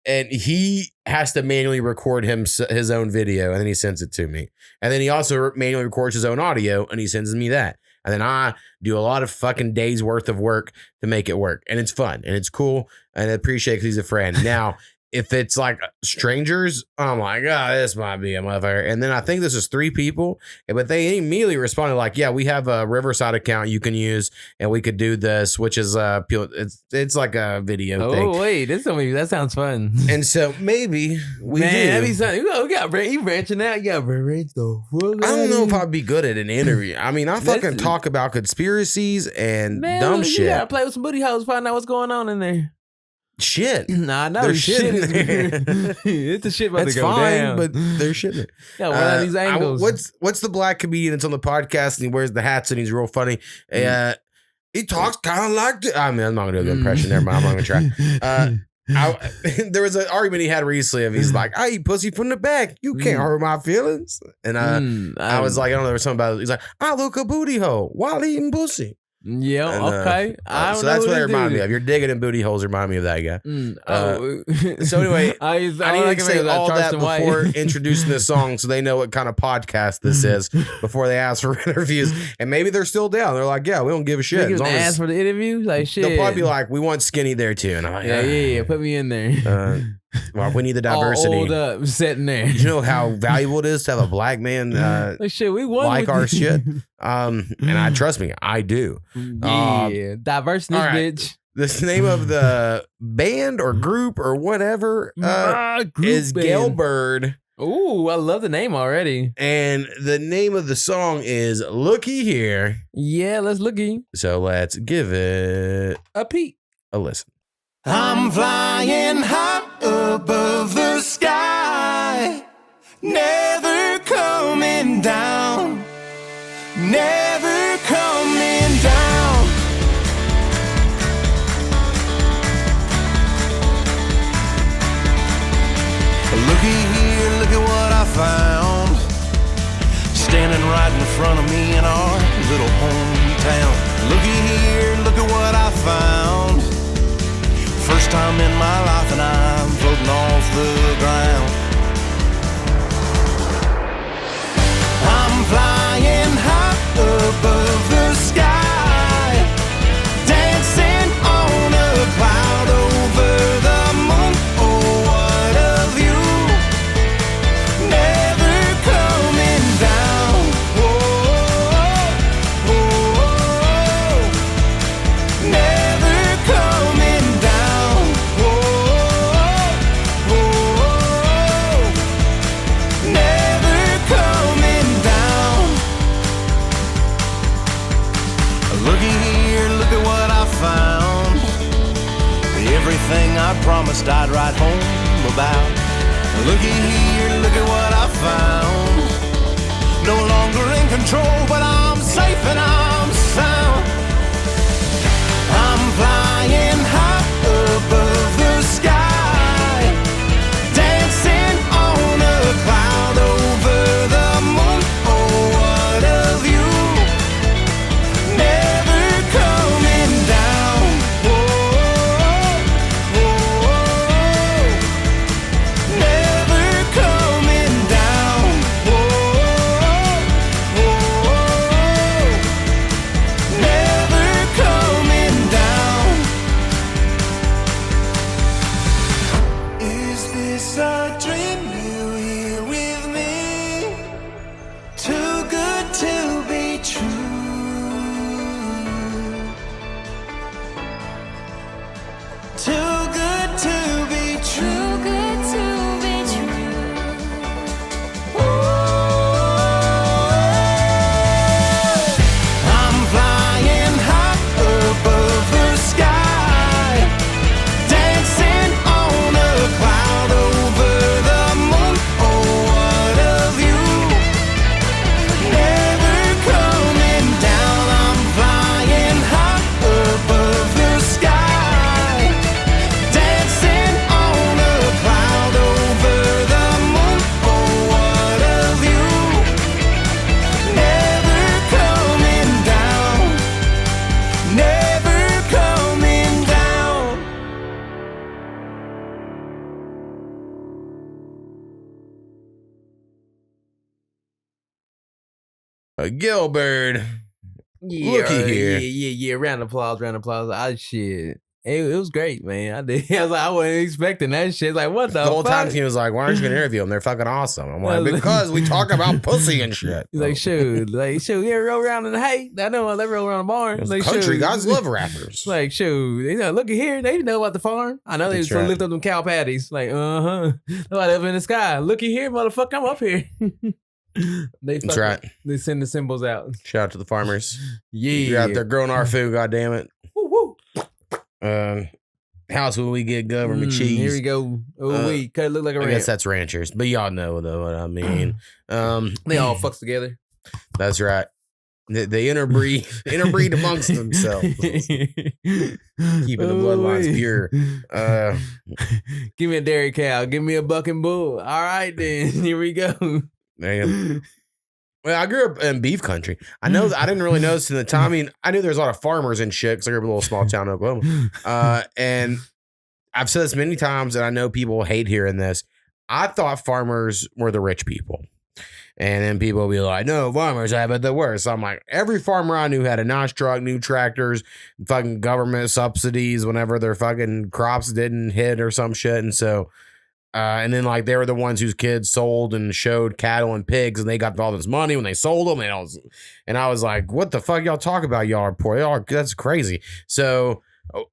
And he has to manually record his own video and then he sends it to me. And then he also manually records his own audio and he sends me that. And then I do a lot of fucking days worth of work to make it work. And it's fun and it's cool. And I appreciate it because he's a friend. Now, if it's like strangers, I'm like, this might be a motherfucker. And then I think this is 3 people, but they immediately responded like, yeah, we have a Riverside account you can use and we could do this, which is it's like a video thing. Oh, wait, that sounds fun. And so maybe we do. That'd be something. You branching out. You got branch though. I don't know if I'd be good at an interview. I mean, I fucking talk about conspiracies and dumb shit. You gotta play with some booty hoes, find out what's going on in there. Shit. Nah, no shit. It's the shit about to go fine, down. but they're shitting. Yeah, one of these angles. What's the black comedian that's on the podcast and he wears the hats and he's real funny? He talks kind of like I'm not gonna do a good impression. Never mind. I'm not gonna try. There was an argument he had recently of he's like, I eat pussy from the back. You can't hurt my feelings. And I was like, I don't know, there was something about it. He's like, I look a booty hole while eating pussy. Yeah, and, okay. So that's what they remind me of. You're digging in booty holes remind me of that guy. So anyway, I need to say all that before introducing this song so they know what kind of podcast this is before they ask for interviews. And maybe they're still down. They're like, yeah, we don't give a shit. As long as ask for the interview? Like, shit. They'll probably be like, we want Skinny there too. And I'm like, yeah, put me in there. Well, we need the diversity. All old up, sitting there. You know how valuable it is to have a black man like our shit? And I trust me, I do. Yeah, diversity, bitch. The name of the band or group or whatever is Gale Bird. Ooh, I love the name already. And the name of the song is Lookie Here. Yeah, let's Lookie. So let's give it a listen. I'm flying high above the sky, never coming down, never coming down. Looky here, look at what I found, standing right in front of me in our little hometown. Looky here, look at what I found. First time in my life and I'm floating off the ground. I'm flying high above the sky, dancing on a cloud over the moon. Oh, what a view, never coming down. Oh, oh, oh, oh. Never coming down. Everything I promised I'd write home about. Looky here, look at what I found. No longer in control, but I'm safe and I'm sound. I'm flying high above the sky, dancing on a cloud over the moon. Oh, what a view, never coming down. Never coming down. Gilbert. Lookie here. Yeah. Round of applause. Shit. It was great, man. I was like, I wasn't expecting that shit. Like, what the whole fuck? time he was like, why aren't you gonna interview them? They're fucking awesome. I'm like, because we talk about pussy and shit. He's like, shoot, you ever roll around in the hay? I know they roll around the barn. Like, country guys love rappers. Like, shoot, look at here. They know about the farm. I know they just lift up them cow patties. Like, nobody up in the sky. Looky here, motherfucker, I'm up here. That's right. They send the symbols out. Shout out to the farmers. Yeah. You're out there growing our food, goddammit. House will we get government cheese? Here we go. We cut it look like a ranch. I guess that's ranchers, but y'all know though what I mean. They all fucks together. That's right. They interbreed amongst themselves, keeping the bloodlines pure. Give me a dairy cow. Give me a bucking bull. All right then. Here we go. Damn. Well, I grew up in beef country. I know I didn't really notice in the time. I mean, I knew there's a lot of farmers and shit because I grew up in a little small town in Oklahoma. And I've said this many times, and I know people hate hearing this. I thought farmers were the rich people. And then people will be like, no, farmers have it the worst. So I'm like, every farmer I knew had a nice truck, new tractors, fucking government subsidies whenever their fucking crops didn't hit or some shit. And so, and then like they were the ones whose kids sold and showed cattle and pigs, and they got all this money when they sold them. And I was like, what the fuck y'all talk about? Y'all are poor. That's crazy. So,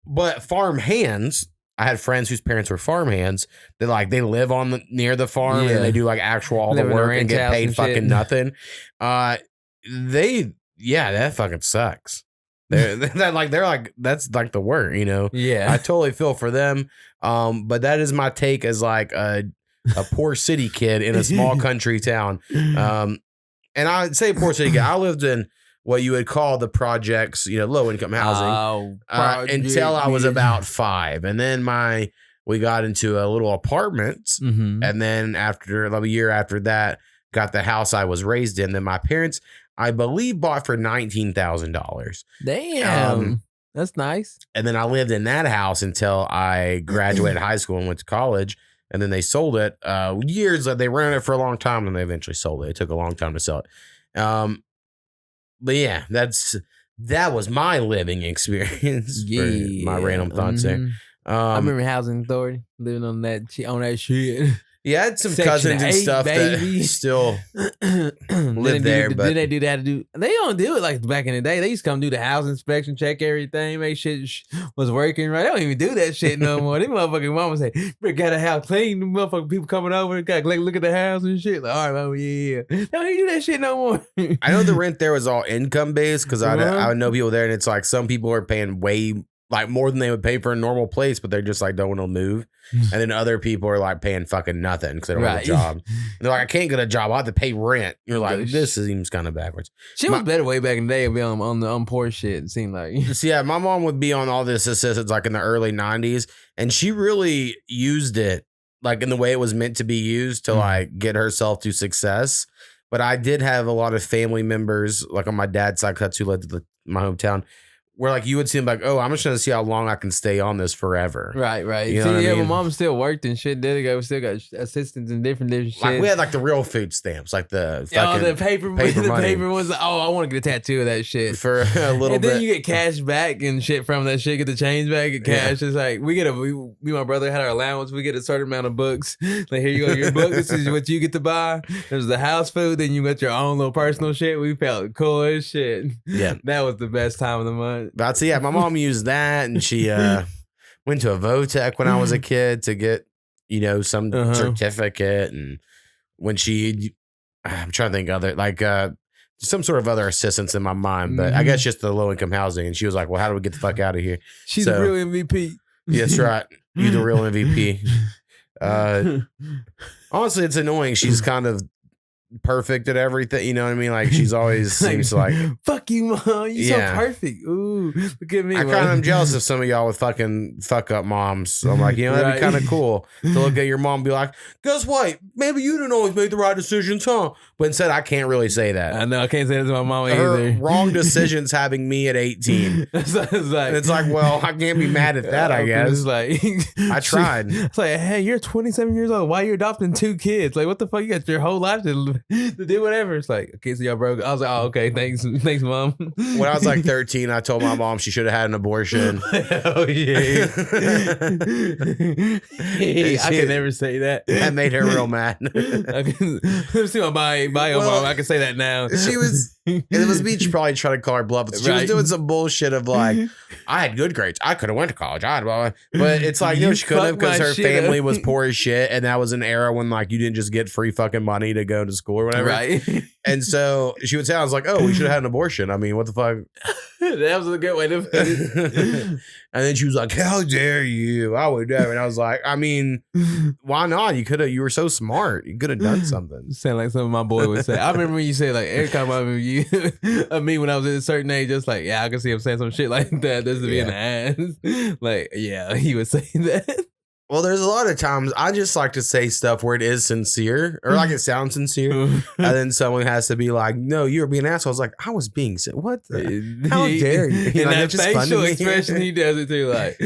but farm hands, I had friends whose parents were farm hands. They live near the farm and they do like actual all the work and get paid fucking nothing. That fucking sucks. They're like that's like the work, you know. Yeah, I totally feel for them. But that is my take as like a poor city kid in a small country town. And I'd say poor city kid. I lived in what you would call the projects, you know, low income housing, until I was about 5, and then we got into a little apartment, and then after a year after that, got the house I was raised in. Then my parents, I believe, bought for $19,000. Damn, that's nice. And then I lived in that house until I graduated high school and went to college. And then they sold it. They rented it for a long time, and they eventually sold it. It took a long time to sell it. But yeah, that was my living experience. For my random thoughts there. I remember housing authority, living on that shit. Yeah, I had some cousins and stuff baby. That still live there. But did they do that? They don't do it like back in the day. They used to come do the house inspection, check everything, make sure was working right. They don't even do that shit no more. Them motherfucking mama say, "We got a house clean." The motherfucking people coming over, got like look at the house and shit. Like, all right, oh yeah, they don't even do that shit no more. I know the rent there was all income based because I would know people there, and it's like some people are paying way like more than they would pay for a normal place, but they're just like don't want to move. And then other people are like paying fucking nothing because they don't have a job. And they're like, I can't get a job. I have to pay rent. You're like, this seems kind of backwards. Shit was better way back in the day. Be on the poor shit. It seemed like. So yeah, my mom would be on all this assistance like in the early 90s, and she really used it like in the way it was meant to be used to like get herself to success. But I did have a lot of family members like on my dad's side, because that's who lived in my hometown, where like you would see them like, oh, I'm just trying to see how long I can stay on this forever. Right. You know my mom still worked and shit. We still got assistants and different shit. Like we had like the real food stamps, like the fucking the paper ones. Oh, I want to get a tattoo of that shit for a little bit. And then you get cash back and shit from that shit. Get the change back, get cash. Yeah. It's like me and my brother had our allowance. We get a certain amount of books. Like here you go, your book. This is what you get to buy. There's the house food. Then you got your own little personal shit. We felt cool as shit. Yeah, that was the best time of the month. But yeah, my mom used that, and she went to a Votech when I was a kid to get, you know, some certificate. And when I'm trying to think other like some sort of other assistance in my mind, but I guess just the low income housing. And she was like, "Well, how do we get the fuck out of here?" She's the real MVP. That's right. You the real MVP. Honestly, it's annoying. She's kind of perfect at everything, you know what I mean? Like she's always seems like fuck you, mom. You so perfect. Ooh, look at me. I kind of am jealous of some of y'all with fucking fuck up moms. So I'm like, you know, that'd be kind of cool to look at your mom and be like, guess what? Maybe you didn't always make the right decisions, huh? But instead, I can't really say that. I know I can't say that to my mom either. Wrong decisions having me at 18. It's like, well, I can't be mad at that. I guess. It's like I tried. It's like, hey, you're 27 years old. Why are you adopting 2 kids? Like, what the fuck? You got your whole life to to do whatever. It's like, okay, so y'all broke. I was like, oh, okay, thanks, mom. When I was like 13, I told my mom she should have had an abortion. Oh yeah. I can never say that. That made her real mad. Let me see my bio, mom. I can say that now. It was me probably trying to call her bluff. She was doing some bullshit of like, I had good grades. I could have went to college. But it's like, no, she couldn't have because her family was poor as shit. And that was an era when like you didn't just get free fucking money to go to school or whatever. Right. And so she would say, I was like, oh, we should have had an abortion. I mean, what the fuck? That was a good way to put it. And then she was like, how dare you? I would never. And I was like, I mean, why not? You were so smart. You could have done something. Sound like something my boy would say. I remember when you said like every time I remember you of me when I was at a certain age, just like, yeah, I can see him saying some shit like that. Just to be in the ass. Like, yeah, he would say that. Well, there's a lot of times I just like to say stuff where it is sincere or like it sounds sincere. And then someone has to be like, no, you were being an asshole. I was like, I was being what the? How dare you? And like, that facial expression, he does it too. Like,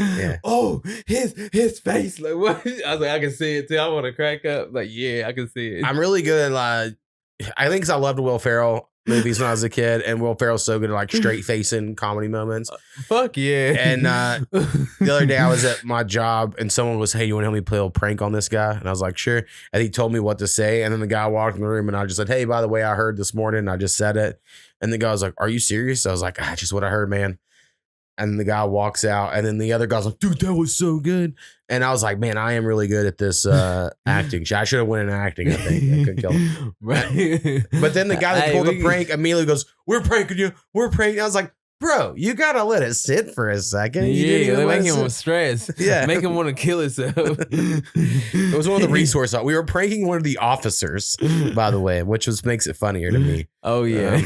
oh, his face. Like, what? I was like, I can see it too. I want to crack up. Like, yeah, I can see it. I'm really good at like, I think because I loved Will Ferrell movies when I was a kid, and Will Ferrell's so good at like straight facing comedy moments. Fuck yeah. And the other day I was at my job and someone was, hey, you want to help me play a little prank on this guy? And I was like, sure. And he told me what to say. And then the guy walked in the room and I just said, hey, by the way, I heard this morning. And I just said it. And the guy was like, are you serious? I was like, just what I heard, man. And the guy walks out, and then the other guy's like, dude, that was so good. And I was like, man, I am really good at this acting. I should have went in acting, I think. I could kill him. Right. But then the guy that pulled the prank immediately goes, we're pranking you. We're pranking. I was like, bro, you got to let it sit for a second. Yeah, make him stress. Yeah. Make him want to kill himself. It was one of the resources. We were pranking one of the officers, by the way, which makes it funnier to me. Oh, yeah.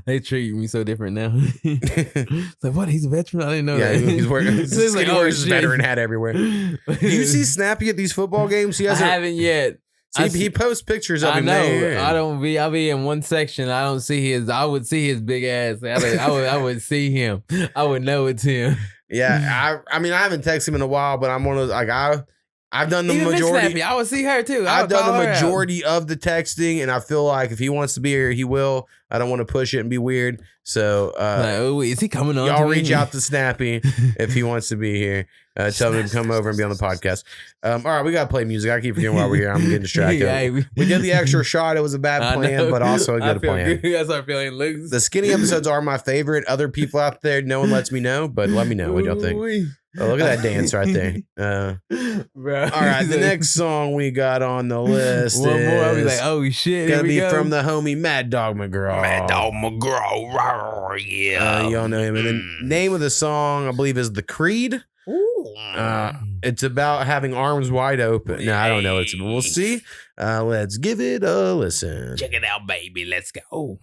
They treat me so different now. It's like, what? He's a veteran? I didn't know that. He's wearing his veteran hat everywhere. Do you see Snappy at these football games? I haven't yet. He posts pictures of him there. I'll be in one section. I don't see his. I would see his big ass. I would see him. I would know it's him. Yeah, I mean, I haven't texted him in a while, but I'm one of those, like I've done the even majority. I would see her too. I've done the majority of the texting, and I feel like if he wants to be here, he will. I don't want to push it and be weird. So, is he coming on? Y'all reach out to Snappy if he wants to be here. Tell him to come over and be on the podcast. All right, we got to play music. I keep forgetting while we're here. I'm getting distracted. We did the extra shot. It was a bad plan, but also a good plan. I start feeling loose. The skinny episodes are my favorite. Other people out there, no one lets me know, but let me know what y'all think. Oh, look at that dance right there. Bro, all right, the next song we got on the list one more. I'll be like, oh shit. Gonna be from the homie Maddog Mcgraw. Maddog Mcgraw, yeah. Y'all know him. And the name of the song, I believe, is The Creed. It's about having arms wide open. No, I don't know. We'll see. Let's give it a listen. Check it out, baby. Let's go.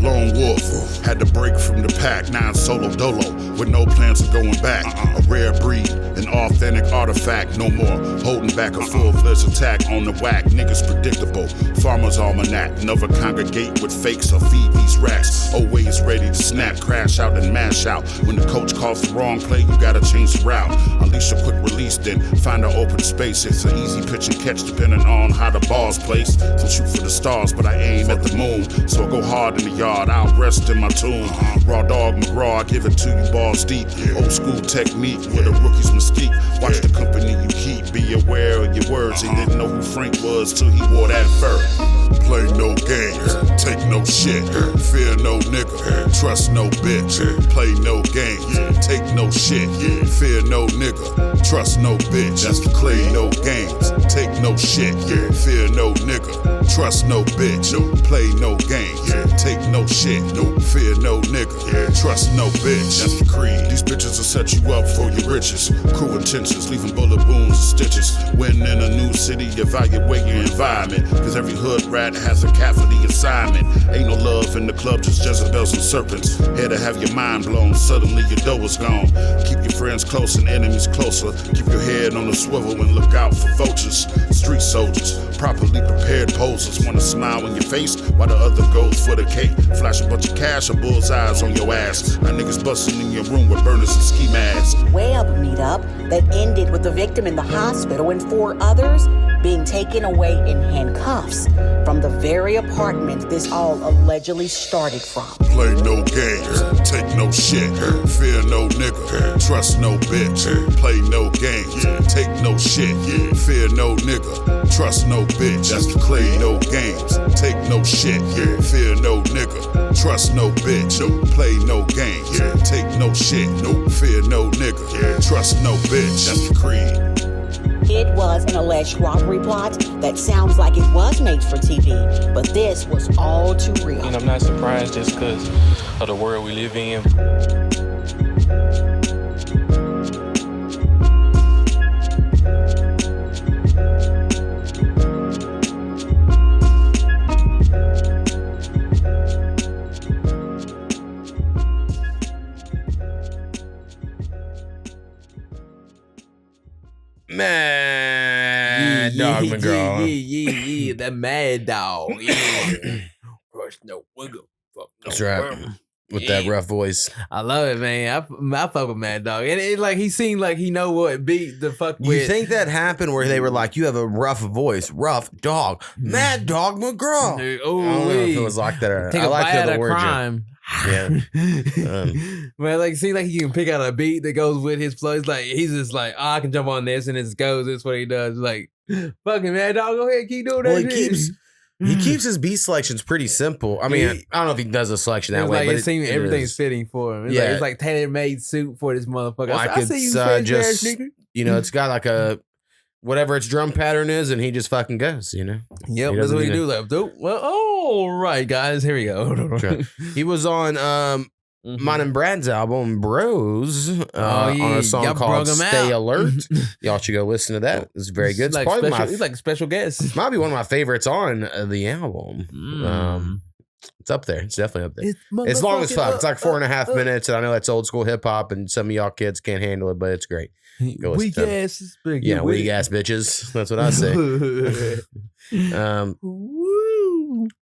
Lone wolf, had to break from the pack, 9 solo dolo, with no plans of going back. A rare breed, an authentic artifact, no more holding back a full-fledged attack on the whack. Niggas predictable, farmer's almanac, never congregate with fakes or feed these rats. Always ready to snap, crash out and mash out. When the coach calls the wrong play, you gotta change the route. Unleash a quick release, then find an open space. It's an easy pitch and catch depending on how the ball's placed. So shoot for the stars, but I aim at the moon. So I go hard in the yard. I'll rest in my tomb. Raw dog Mcgraw, I give it to you balls deep. Old school technique with a rookie's mystique. Watch the company you keep, be aware of your words. He didn't know who Frank was till he wore that fur. Play no games, take no shit, fear no nigga, trust no bitch. Play no games, take no shit, fear no nigga, trust no bitch. That's the play no games, take no shit, fear no nigga, trust no bitch. Play no games, take no shit, fear no nigga, trust no bitch. That's the creed. These bitches will set you up for your riches. Cruel intentions, leaving bullet wounds and stitches. When in a new city, evaluate your environment, cause every hood rat has a cat for the assignment. Ain't no love in the club, just Jezebels and serpents. Here to have your mind blown, suddenly your dough is gone. Keep your friends close and enemies closer. Keep your head on the swivel and look out for vultures. Street soldiers, properly prepared posers wanna smile in your face while the other goes for the cake. Flash a bunch of cash or bullseyes on your ass. Now niggas busting in your room with burners and ski masks. Web meetup that ended with the victim in the hospital and 4 others being taken away in handcuffs from the very apartment this all allegedly started from. Play no games, take no shit, fear no nigga, trust no bitch. Play no games, take no shit, fear no nigga, trust no bitch. Play no games, take no shit, fear no nigga, trust no bitch. Play no games, take no shit, fear no nigga, trust no bitch. That's the creed. It was an alleged robbery plot that sounds like it was made for TV, but this was all too real. And I'm not surprised just because of the world we live in. Maddog Mcgraw. Yeah, that Maddog. Yeah. Crush no wiggle. Fuck no That's right. worm. With that rough voice. I love it, man. I fuck with Maddog. And it like he seemed like he know what beat the fuck with. You think that happened where they were like, you have a rough voice, rough dog, Maddog Mcgraw? Dude, I don't know if it was like that. Or, take I a like bite out the of origin. crime. Yeah. Man, like, see, like he can pick out a beat that goes with his flow. It's like he's just like, oh, I can jump on this, and it just goes. That's what he does. Like, fucking Maddog, go ahead, keep doing that. Well, he keeps his beat selections pretty simple. I mean, I don't know if he does a selection that way, like, but everything's fitting for him. It's like tailor-made suit for this motherfucker. Well, I see you just, it's got like a whatever its drum pattern is, and he just fucking goes, Yep, that's what he do. Like, well, all right, guys, here we go. He was on mine and Brad's album Bros on a song called Stay Alert. Y'all should go listen to that. It's very good. He's like a special guest. Might be one of my favorites on the album. It's up there. It's definitely up there. It's long as fuck. It's like 4.5 minutes, and I know that's old school hip hop, and some of y'all kids can't handle it, but it's great. Weak ass, weak ass bitches. That's what I say.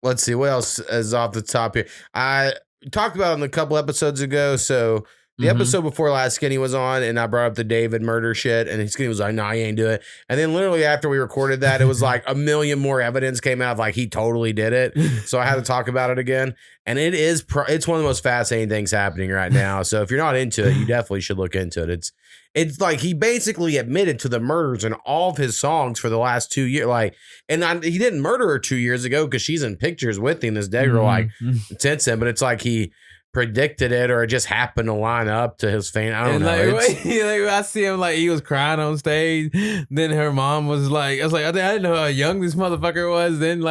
Let's see what else is off the top here. I talked about it a couple episodes ago. So the episode before last, Skinny was on, and I brought up the David murder shit, and Skinny was like, "No, he ain't do it." And then literally after we recorded that, it was like a million more evidence came out, like he totally did it. So I had to talk about it again, and it's one of the most fascinating things happening right now. So if you're not into it, you definitely should look into it. It's like he basically admitted to the murders in all of his songs for the last 2 years. Like, he didn't murder her 2 years ago because she's in pictures with him. This dead girl, like, since then. But it's like he predicted it, or it just happened to line up to his fan. I don't know. I see him like he was crying on stage. Then her mom was like, I was like, I didn't know how young this motherfucker was. Then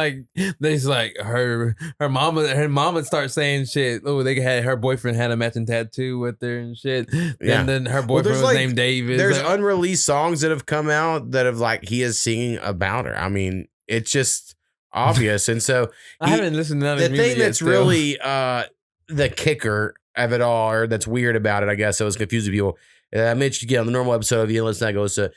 it's like her mama would start saying shit. Oh, her boyfriend had a matching tattoo with her and shit. Yeah. And then her boyfriend was named David. There's unreleased songs that have come out that have like he is singing about her. I mean, it's just obvious. And so I haven't listened to none of his music thing that's really the kicker of it all, or that's weird about it, I guess, so it's confusing people. I mentioned again on the normal episode of Listen That goes to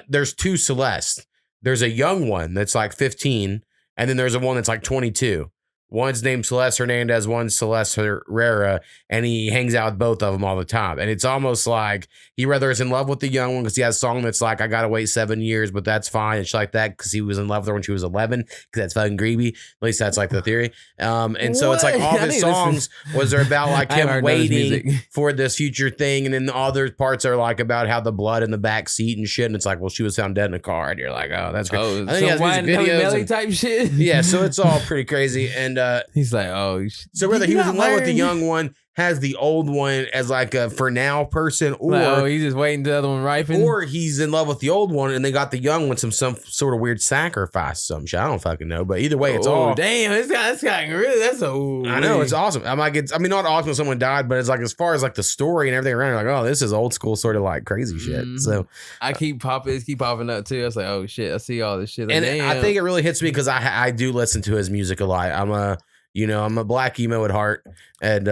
there's 2 Celeste. There's a young one that's like 15, and then there's a one that's like 22. One's named Celeste Hernandez, one's Celeste Herrera, and he hangs out with both of them all the time. And it's almost like he rather is in love with the young one because he has a song that's like, I gotta wait 7 years, but that's fine. And shit like that because he was in love with her when she was 11 because that's fucking greedy. At least that's like the theory. And so it's like all his songs was about like him waiting for this future thing. And then the other parts are like about how the blood in the back seat and shit. And it's like, well, she was found dead in a car. And you're like, oh, that's great. Oh, I think so Wine Melly type shit. Yeah, so it's all pretty crazy. And he's like, oh, so whether he was in love with the young one, has the old one as like a for now person, or he's just waiting till the other one ripen, or he's in love with the old one and they got the young one some sort of weird sacrifice, some shit. I don't fucking know, but either way, it's all damn. That's really I know it's awesome. I mean, not awesome when someone died, but it's like as far as like the story and everything around, you're like, oh, this is old school sort of like crazy shit. So I keep popping up too. I was like, oh shit, I see all this shit. Like, and I think it really hits me because I do listen to his music a lot. I'm a black emo at heart, and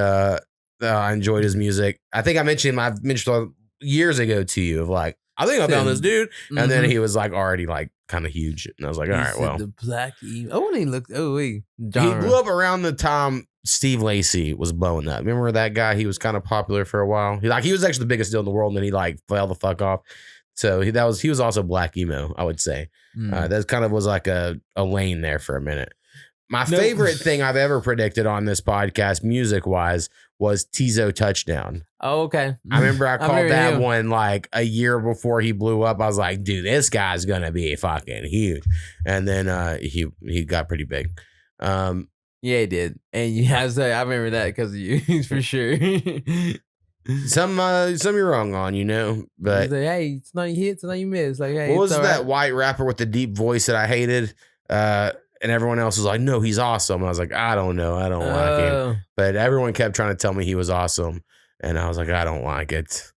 I enjoyed his music. I think I mentioned him years ago to you of like, I think I found this dude. And then he was like already like kind of huge. And I was like, all right, well. The Black Emo. Oh, when he looked. Oh, wait. He blew up around the time Steve Lacy was blowing up. Remember that guy? He was kind of popular for a while. He was actually the biggest deal in the world, and then he like fell the fuck off. So he was also Black Emo, I would say. That kind of was like a lane there for a minute. My favorite thing I've ever predicted on this podcast, music wise, was Tizo Touchdown. Oh, okay. I remember I called that one like a year before he blew up. I was like, dude, this guy's gonna be fucking huge. And then he got pretty big. Yeah, he did. And you have to say, I remember that because of you, for sure. Some you're wrong on, but like, hey, it's not you hit, it's not you miss. Like, hey, what was that white rapper with the deep voice that I hated? And everyone else was like, no, he's awesome. And I was like, I don't know. I don't like him. But everyone kept trying to tell me he was awesome. And I was like, I don't like it.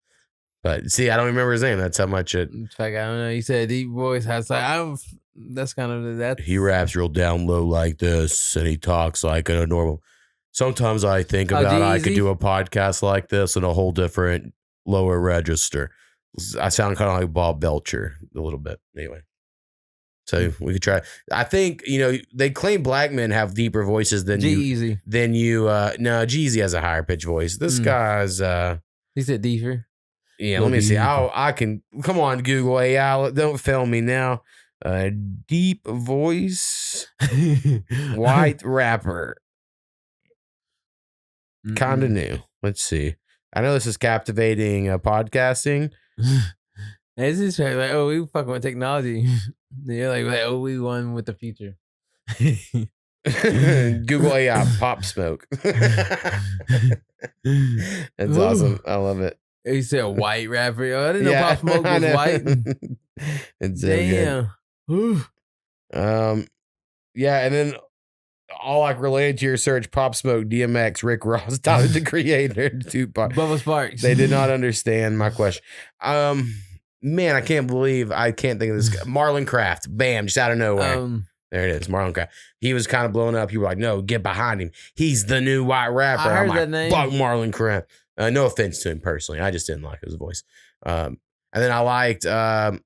But see, I don't remember his name. That's how much it. In fact, I don't know. He said deep voice has like, that's kind of that. He raps real down low like this, and he talks like a normal. Sometimes I think about I could do a podcast like this in a whole different lower register. I sound kind of like Bob Belcher a little bit. Anyway. So we could try. I think, they claim black men have deeper voices than G-Eazy. No, G-Eazy has a higher pitch voice. This guy's he said deeper. Yeah, let me see. I can come on, Google AI. Don't fail me now. Deep voice white rapper. Kinda new. Let's see. I know this is captivating podcasting. This is like, oh, we fucking with technology. Yeah, like, oh, we won with the future. Google AI Pop Smoke. That's awesome. I love it. He said white rapper. Oh, I didn't know Pop Smoke was white. It's so damn. Good. Yeah, and then all like related to your search, Pop Smoke, DMX, Rick Ross, Tyler the Creator, Tupac. Bubba Sparks. They did not understand my question. Man, I can't believe I can't think of this guy. Marlon Craft. Bam, just out of nowhere. There it is, Marlon Craft. He was kind of blowing up. You were like, no, get behind him. He's the new white rapper. I heard that name. Fuck Marlon Craft. No offense to him personally. I just didn't like his voice. And then I liked Cal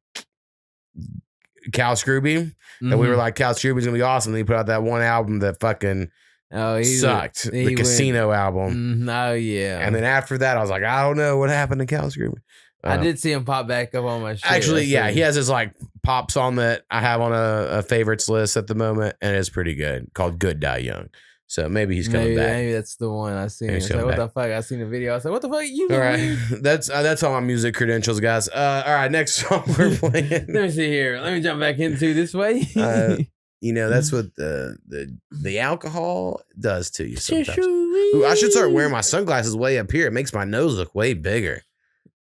Scrooby. And we were like, Cal Scrooby's going to be awesome. And he put out that one album that fucking sucked. The Casino album. Oh, yeah. And then after that, I was like, I don't know what happened to Cal Scrooby. I did see him pop back up on my shit. Actually, yeah, he has his like pop song that I have on a favorites list at the moment, and it's pretty good, called Good Die Young. So maybe he's coming back. Maybe that's the one I seen. I was like, what the fuck? I seen the video. I was like, what the fuck? You all right? That's all my music credentials, guys. All right, next song we're playing. Let me see here. Let me jump back into this way. That's what the alcohol does to you sometimes. Ooh, I should start wearing my sunglasses way up here. It makes my nose look way bigger.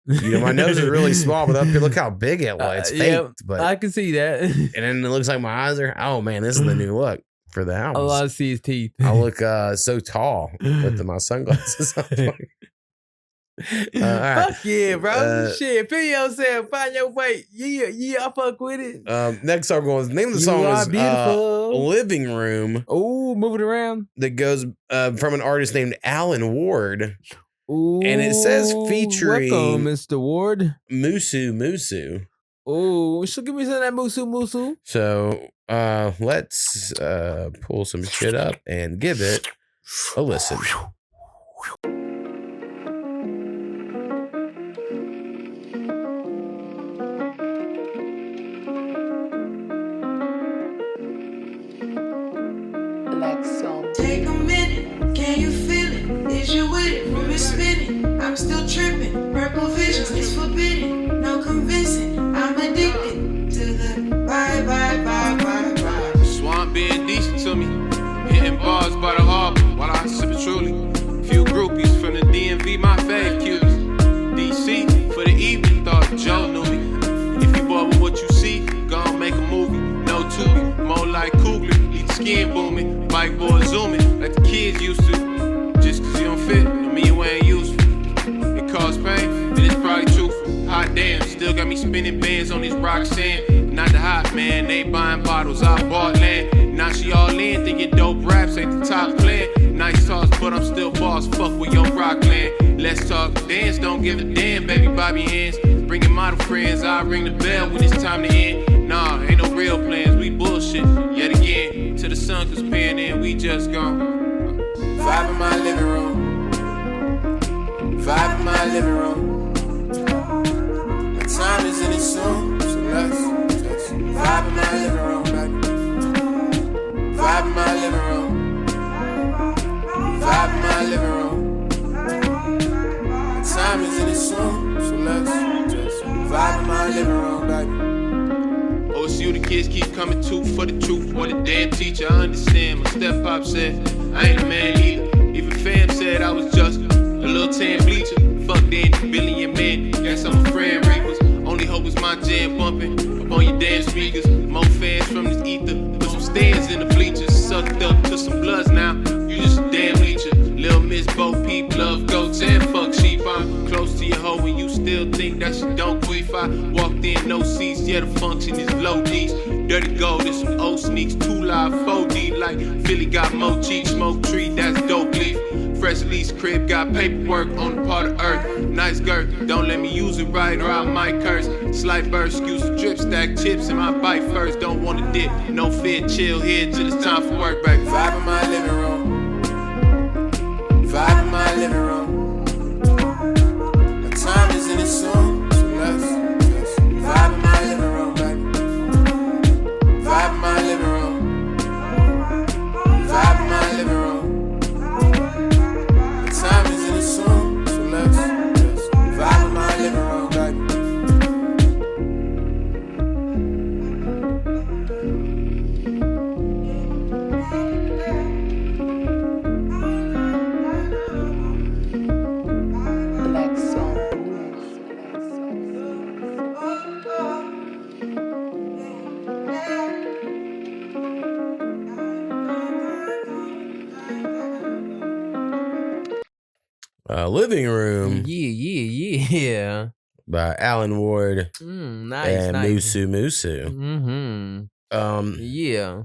My nose is really small, but up here, look how big it was. It's faked, but I can see that. And then it looks like my eyes are. Oh man, this is the new look for the house. All I see is teeth. I look so tall with my sunglasses on. All right. Fuck yeah, bro. Shit, feel yourself, find your way. Yeah, I fuck with it. Next song goes. Name of the song is "Living Room." Oh, moving around. That goes from an artist named Alan Ward. Ooh, and it says featuring welcome, Mr. Ward. MUSUMUSU. Oh, she'll give me some of that MUSUMUSU. So let's pull some shit up and give it a listen. Take a minute, can you feel it? Is you with it? Room is spinning, I'm still tripping. Purple visions is forbidden, no convincing. I'm addicted to the bye. Swamp being decent to me, hitting bars by the harbor while I sip it truly. Few groupies from the DMV, my fave cuties. DC for the evening, thought Joe knew me. If you bored with what you see, gon' make a movie. No tubing, more like Kugler, leave the skin booming. Bike boy zooming, like the kids used to. Just cause you don't fit, don't mean you ain't useful. It cause pain, and it's probably truthful. Hot damn, still got me spinning bands on these rocks sand. Not the hot man, they buying bottles, I bought land. Now she all in, thinking dope raps ain't the top plan. Nice talks, but I'm still boss, fuck with your rock land. Let's talk dance, don't give a damn, baby Bobby hands. Bringing model friends, I'll ring the bell when it's time to end. Nah, ain't no real plans, we bullshit. Yet again, till the sun comes paying in, we just gone. Vibe in my living room. Vibe in my living room. My time is in it soon, so let's just vibe in my living room, baby. Vibe in my living room. Vibe in my living room. My time is in it soon, so let's just vibe in my living room, baby. OSU, the kids keep coming to for the truth. What a damn teacher, I understand. My step pop said, I ain't a man either. Even fam said I was just a little tan bleacher. Fuck Danny, Billy and Mandy. Guess I'm a friend Reapers. Only hope is my jam bumping up on your damn speakers. More fans from this ether. Put some stands in the bleachers. Sucked up to some bloods now. You just a damn leecher. Lil' Miss Bo Peep, love goats and fuck sheep. I'm close to your hoe and you still think that she don't queef. I walked in, no seats, yeah, the function is low D's. Dirty gold and some old sneaks, 2 live 4D. Like Philly got more cheap, smoke tree, that's dope leaf. Fresh lease crib, got paperwork on the part of earth. Nice girth, don't let me use it right or I might curse. Slight burst, excuse the drip, stack chips in my bite first. Don't wanna dip, no fear, chill here till it's time for work back. Vibe in my living room. Vibe in my living room. My time is in it soon, so let's just vibe in my living room, baby. Vibe in my living room. Vibe in my living room. My time is in it soon, so let's just vibe in my living room, baby. Living Room. Yeah. By Alan Ward Nice. and MUSUMUSU. Mm-hmm. Yeah.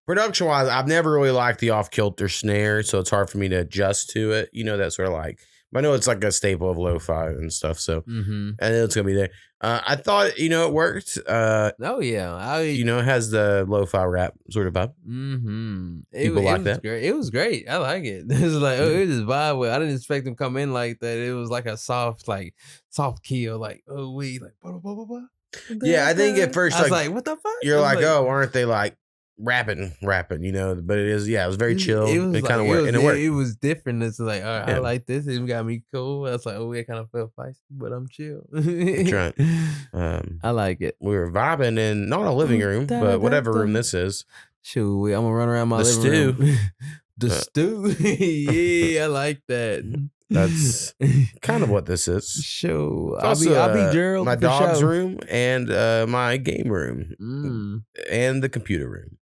Production wise, I've never really liked the off kilter snare, so it's hard for me to adjust to it. You know, that sort of like, I know it's like a staple of lo-fi and stuff, so I know it's gonna be there. I thought, you know, it worked. Oh yeah, you know, it has the lo-fi rap sort of vibe. People like that. Great. It was great. I like it. It was like, it was vibe. I didn't expect them to come in like that. It was like a soft kill, like blah, blah, blah, blah. Yeah, I think at first I was like, what the fuck? You're like, oh, aren't they like rapping, you know? But it is, yeah, it was very chill. It kind of worked, and it worked. It was different. It's like, all right, I like this. It got me cool. I was like, oh, it kind of felt feisty, but I'm chill. Right. I like it. We were vibing in not a living room, but whatever room this is. Shoot, I'm gonna run around my living room. The stew. Yeah, I like that. That's kind of what this is. Sure. I'll be Gerald. My dog's room and my game room and the computer room.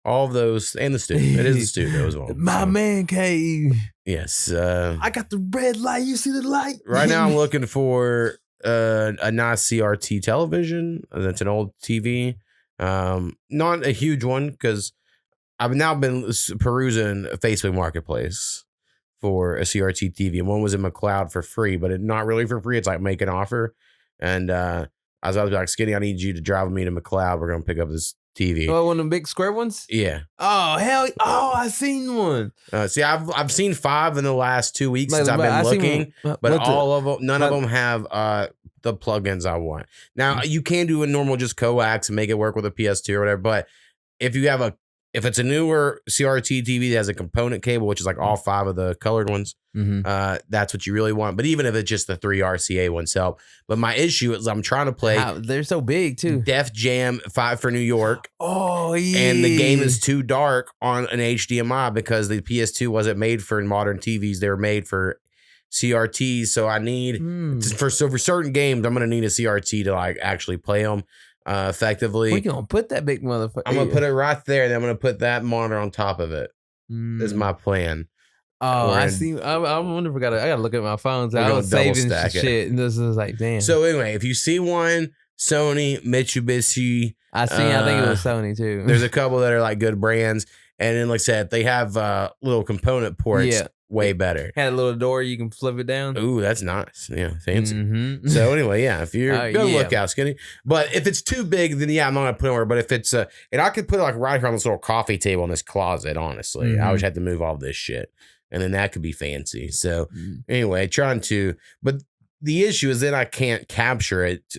All of those and the studio. It is the studio as well. My man cave. Yes. I got the red light. You see the light? Right now I'm looking for a nice CRT television. That's an old TV. Not a huge one because I've now been perusing Facebook Marketplace for a CRT TV, and one was in McLeod for free, but not really for free. It's like make an offer. And I was like, Skinny, I need you to drive me to McLeod. We're gonna pick up this TV. Oh, one of the big square ones? Yeah. Oh, hell. Oh, I seen one. See, I've seen 5 in the last 2 weeks since I've been looking, but all of them, none of them have the plugins I want. Now, you can do a normal just coax and make it work with a PS2 or whatever, but if it's a newer CRT TV that has a component cable, which is like all 5 of the colored ones, that's what you really want. But even if it's just the 3 RCA ones help. But my issue is I'm trying to play. They're so big too. Def Jam 5 for New York. Oh yeah. And the game is too dark on an HDMI because the PS2 wasn't made for modern TVs. They were made for CRTs. So I need for certain games, I'm gonna need a CRT to like actually play them effectively. We're gonna put that big motherfucker. I'm gonna put it right there, and then I'm gonna put that monitor on top of it. Is my plan. Oh, I see. I wonder if I gotta look at my phone. I was saving shit, and this is like, damn. So anyway, if you see one, Sony, Mitsubishi, I think it was Sony too. There's a couple that are like good brands, and then like I said, they have little component ports. Yeah. way better. Had a little door you can flip it down. Ooh, that's nice. Yeah, fancy. So anyway, yeah, if you're go look out, Skinny. But if it's too big, then I'm not gonna put it anywhere. But if it's and I could put it like right here on this little coffee table in this closet. Honestly, I would have to move all this shit, and then that could be fancy. So anyway, but the issue is then I can't capture it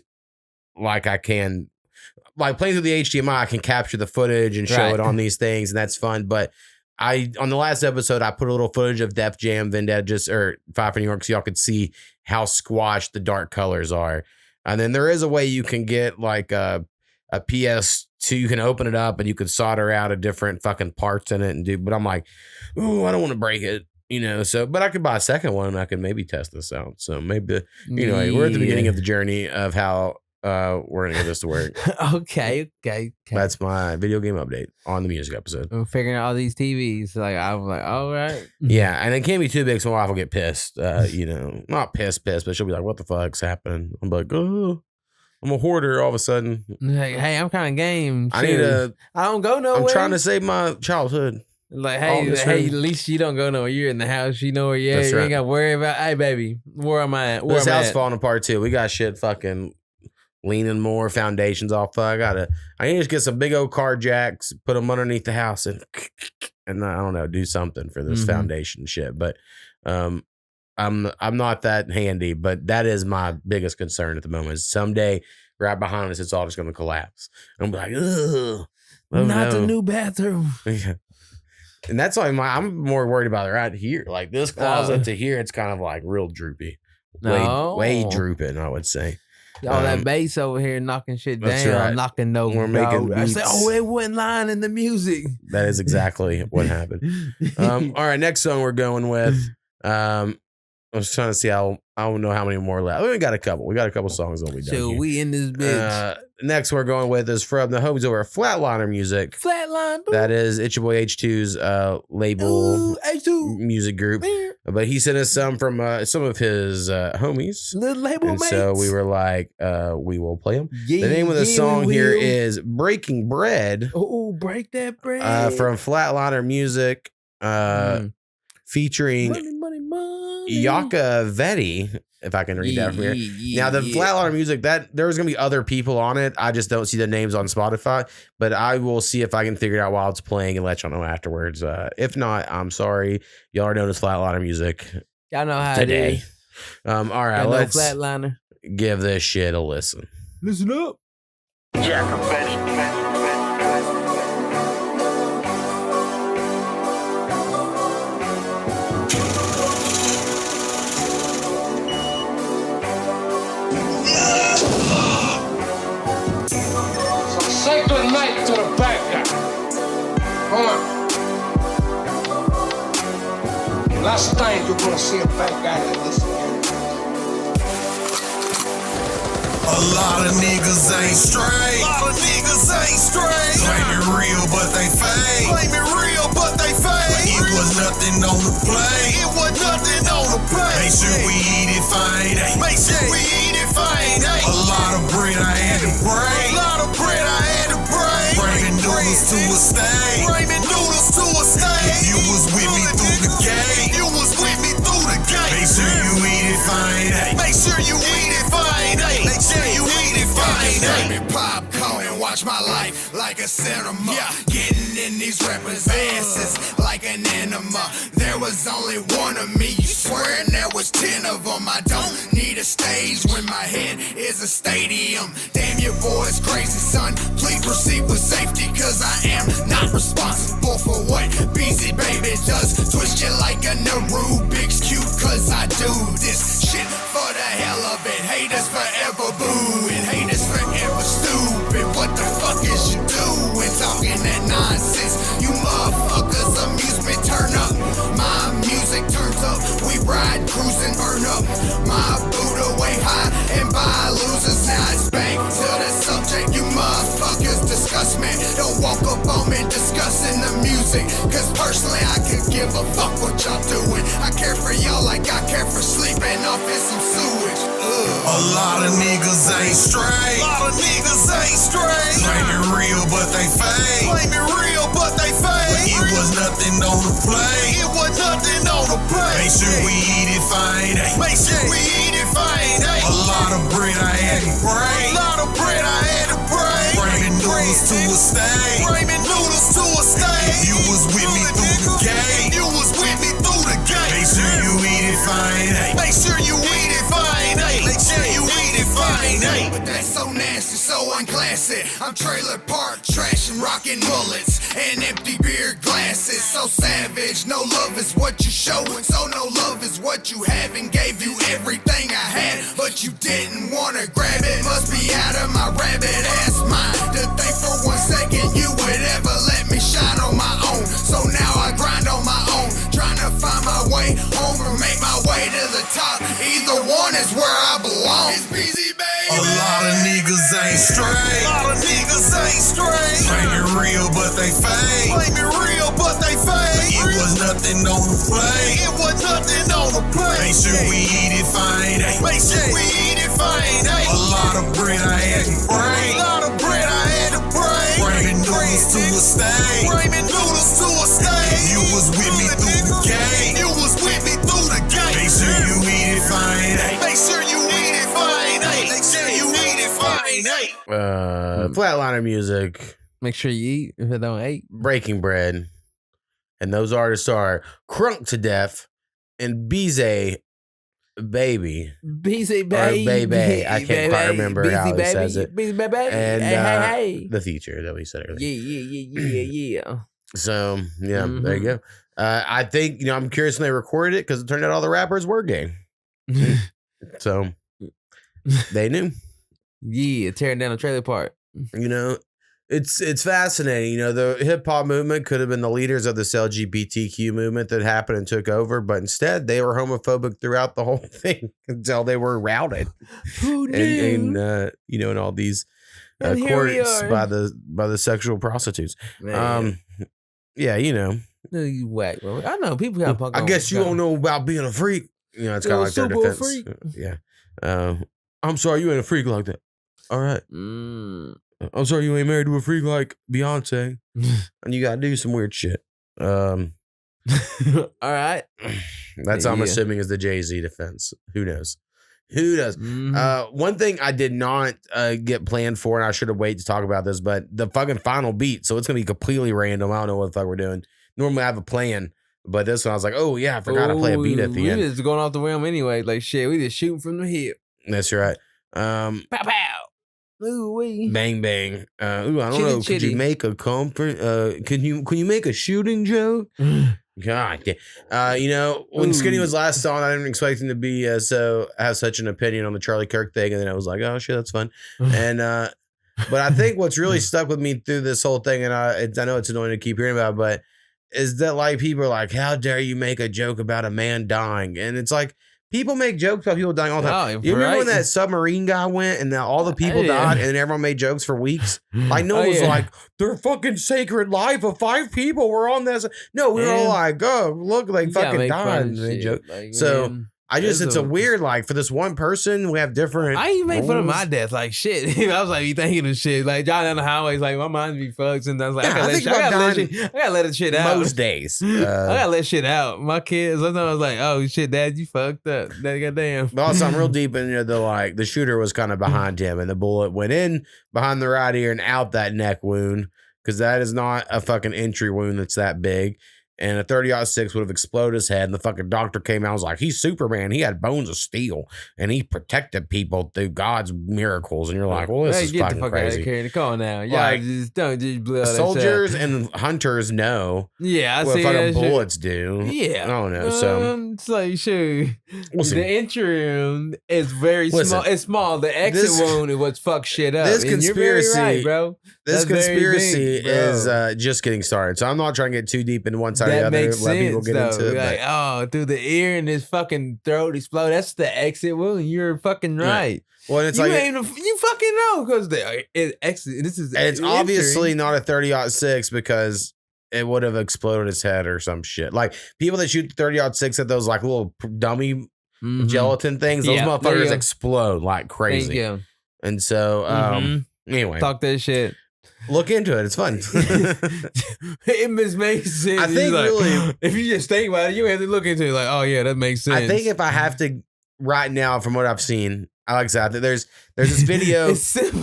like I can. Like playing through the HDMI, I can capture the footage and show it on these things, and that's fun. But on the last episode, I put a little footage of Def Jam Vendetta or Five for New York, so y'all could see how squashed the dark colors are. And then there is a way you can get like a PS2. You can open it up and you can solder out a different fucking parts in it and do. But I'm like, ooh, I don't want to break it. So, but I could buy a second one and I could maybe test this out. So maybe, we're at the beginning of the journey of how we're gonna get this to work. Okay. That's my video game update on the music episode. I'm figuring out all these TVs. Like I was like, all right. Yeah, and it can't be too big, so my wife will get pissed. Not pissed, but she'll be like, "What the fuck's happening?" I'm like, "Oh, I'm a hoarder." All of a sudden, like, hey, I'm kind of game. I don't go nowhere. I'm trying to save my childhood. Like, hey, at least you don't go nowhere. You're in the house. You know where you're at. You ain't got to worry about, hey, baby, where am I at? This house falling apart, too. We got shit fucking leaning more, foundations all fuck. I need to just get some big old car jacks, put them underneath the house, and I don't know, do something for this foundation shit. But I'm not that handy, but that is my biggest concern at the moment. Is someday right behind us, it's all just going to collapse. And I'm like, ugh. Not the new bathroom. Yeah. And that's why I'm more worried about it right here. Like this closet to here, it's kind of like real droopy. Way drooping, I would say. All that bass over here knocking shit down, right. knocking no. We're making beats. I said, it wasn't lying in the music. That is exactly what happened. All right, next song we're going with. I was trying to see I don't know how many more left. We got a couple. We got a couple songs that we done. So we in this bitch. Next we're going with is from the homies over at Flatliner Music. Flatline. That is it's your boy H2's label music group. But he sent us some from some of his homies. Little label mates. So we were like, we will play them. The name of the song here is Breaking Bread. Oh, break that bread. From Flatliner Music. Featuring Yaka Vetti, if I can read that from here. Now, the Flatliner Music, that there's going to be other people on it. I just don't see the names on Spotify, but I will see if I can figure it out while it's playing and let y'all know afterwards. If not, I'm sorry. Y'all are known as Flatliner Music. Y'all know how today. it is. All right, let's Flatliner. Give this shit a listen. Listen up. Say good night to the bad guy. Come on. Last time you're gonna see a bad guy like this again. A lot of niggas ain't straight. Claim it real, but they fake. It was nothing on the plate. Make sure we eat it fine. A lot of bread I had to break. Bringing noodles to a state. If you was with me through the gate. Make sure you eat it fine. Popcorn and watch my life like a cinema. Getting in these rappers' asses like an enema. There was only one of me, you swearing there was 10 of them. I don't need a stage when my head is a stadium. Damn, your boy's crazy, son. Please proceed with safety, cause I am not responsible for what BZ Baby does. Twist you like a Rubik's Cube, cause I do this shit for the hell of it. Haters forever booing, haters forever stupid. What the fuck is you doing? Talking that nonsense. You motherfuckers, amusement turn up. My music turns up. We ride, cruise, and burn up. My Buddha way high and buy losers. Now it's back to the subject. You motherfuckers discuss me. Don't walk up on me discussing the music. Cause personally I could give a fuck what y'all doing. I care for y'all like I care for sleeping off in some sewage. A lot of niggas ain't straight. Claim it real, but they fake. It was nothing nothing on the plate. It was nothing on the plate. Make sure we eat it fine. Make sure we eat it fine. A lot of bread I had to break. A lot of bread I had to break. Bringing noodles to a state. Bringing noodles to a state. If you was with me through the gate. You was with me through the gate. Make sure you eat it fine. Make sure you eat it fine. Make sure you eat it fine. But that's so nasty, so unclassy. I'm trailer park trash and rocking bullets and empty beer glasses. So savage, no love is what you showing. So no love is what you having. Gave you everything I had, but you didn't wanna grab it. Must be out of my rabbit ass mind to think for 1 second you would ever let me shine on my own. So now I grind on my own, trying to find my way home or make my way to the top. Either one is where I belong. It's busy, baby. A lot of niggas ain't straight. A lot of niggas ain't straight. Claim it real, but they fake. Claim it real, but they fake. It was nothing on the plate. It was nothing on the plate. Make sure we eat it fine. Make sure we eat it fine. A lot of bread I had to break. A lot of bread I had to break. Bringing noodles to a state. Bringing noodles to a state. You was with me through the gate. You was with me through the gate. Make sure you eat it fine. Make sure you eat it fine. Make sure you eat it fine. Flatliner music. Make sure you eat if it don't eat. Breaking Bread. And those artists are Crunk to Death and Bize Baby. Bize Baby. Or Baby. I can't quite remember how he says it. Bize Baby. And hey. the feature that we said earlier. Yeah. So, yeah, there you go. I think, I'm curious when they recorded it because it turned out all the rappers were gay. So, they knew. Yeah, tearing down the trailer park. It's fascinating. The hip hop movement could have been the leaders of this LGBTQ movement that happened and took over, but instead they were homophobic throughout the whole thing until they were routed. Who knew? And in all these courts by the sexual prostitutes. Man. Yeah, You whack, bro. I know people got punk. I guess you don't know about being a freak. It's kind of like their defense. Freak. Yeah. I'm sorry you ain't a freak like that. All right. I'm sorry you ain't married to a freak like Beyonce. And you gotta do some weird shit. All right. That's I'm assuming is the Jay-Z defense. Who knows? One thing I did not get planned for, and I should have waited to talk about this, but the fucking final beat. So it's gonna be completely random. I don't know what the fuck we're doing. Normally I have a plan, but this one I was like, oh yeah, I forgot to play a beat at the end. We just going off the rim anyway. Like shit, we just shooting from the hip. That's right. Pow pow. Ooh wee. Bang bang. I don't know. Could you make a comfort? Can you make a shooting joke? God, yeah. When Skinny was last on, I didn't expect him to be have such an opinion on the Charlie Kirk thing, and then I was like, oh shit, that's fun. And but I think what's really stuck with me through this whole thing, and I know it's annoying to keep hearing about, but is that like people are like, how dare you make a joke about a man dying? And it's like, people make jokes about people dying all the time. You remember when that submarine guy went and all the people died and then everyone made jokes for weeks? Like, no one was like, their fucking sacred life of 5 people were on this. No, we were all like, oh, look, they fucking died. And they joke. Like, so, man, it's a weird, like, for this one person, we have different. I even make fun of my death, like shit. I was like, you thinking of shit. Like, driving down the highways, like, my mind be fucked. And I was like, I gotta let the shit out. Most days. I gotta let shit out. My kids, sometimes I was like, oh shit, Dad, you fucked up. Dad, goddamn. But also, I'm real deep in the shooter was kind of behind him, and the bullet went in behind the right ear and out that neck wound, because that is not a fucking entry wound that's that big. And a 30-06 would have exploded his head. And the fucking doctor came out and was like, he's Superman. He had bones of steel. And he protected people through God's miracles. And you're like, well, this is fucking crazy. Get the fuck out of here. Come on now. Yeah, like, don't just blow soldiers and hunters know I what see fucking bullets do. Yeah. I don't know. So it's like, sure. We'll see. The entry wound is very small. It's small. The exit wound is what's fucked shit up. This conspiracy, you're very right, bro. This conspiracy is just getting started. So I'm not trying to get too deep into one side or the other. Makes let sense, people get into it. Like, oh, through the ear and his fucking throat explode. That's the exit wound. You're fucking right. Yeah. Well, it's you you fucking know because it exit. This is. And it's obviously not a 30-06 because it would have exploded his head or some shit. Like people that shoot 30-06 at those like little dummy gelatin things, those motherfuckers explode like crazy. Thank you. And so, anyway, talk that shit. Look into it. It's fun. It makes sense. I think really, if you just think about it, you have to look into it. Like, oh yeah, that makes sense. I think if I have to, right now, from what I've seen, I said, there's this video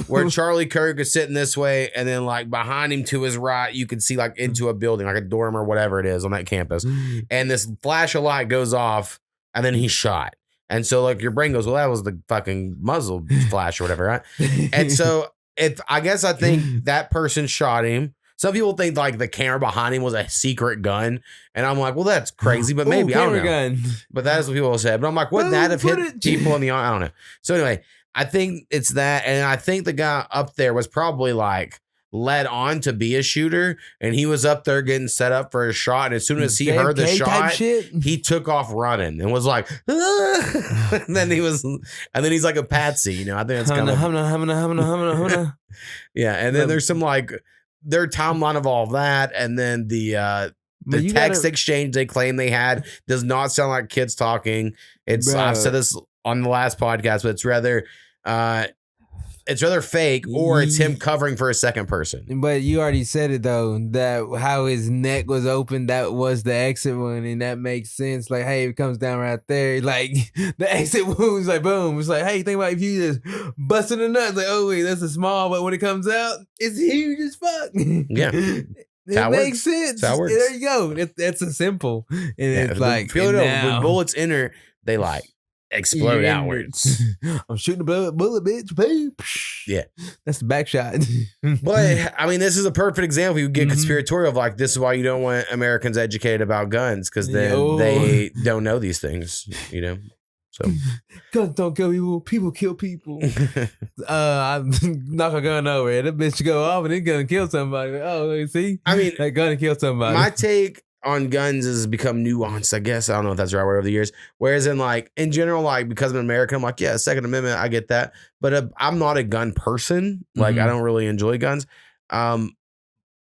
where Charlie Kirk is sitting this way, and then like behind him to his right, you can see like into a building, like a dorm or whatever it is on that campus, and this flash of light goes off, and then he's shot. And so like your brain goes, well, that was the fucking muzzle flash or whatever, right? And so I think that person shot him. Some people think like the camera behind him was a secret gun, and I'm like, well, that's crazy, but maybe I don't know. Gun. But that is what people said. But I'm like, wouldn't that have hit people in the eye? I don't know. So anyway, I think it's that, and I think the guy up there was probably like led on to be a shooter, and he was up there getting set up for a shot, and as soon as he heard the shot, he took off running and was like, ah! and then he's like a patsy, you know. I think it's kind of yeah. And then there's some like their timeline of all that, and then the text exchange they claim they had does not sound like kids talking. It's I've said this on the last podcast, but it's rather fake, or it's him covering for a second person. But you already said it though, that how his neck was open, that was the exit wound, and that makes sense. Like, hey, it comes down right there. Like the exit wound is like boom. It's like, hey, think about if you just busting a nut. It's like, oh wait, that's a small, but when it comes out, it's huge as fuck. Yeah. It makes sense. There you go. That's a simple. And it's like when bullets enter, they like explode outwards. I'm shooting a bullet, bitch. Yeah, that's the back shot. But I mean, this is a perfect example. You get conspiratorial of like, this is why you don't want Americans educated about guns, because then they don't know these things, you know. So guns don't kill people. People kill people. I knock a gun over it. That bitch go off and it's gonna kill somebody. Oh, see? I mean, that gun kill somebody. My take on guns has become nuanced, I guess. I don't know if that's the right word over the years. Whereas in general, like, because I'm American, I'm like, yeah, Second Amendment, I get that. But I'm not a gun person. Like, I don't really enjoy guns. And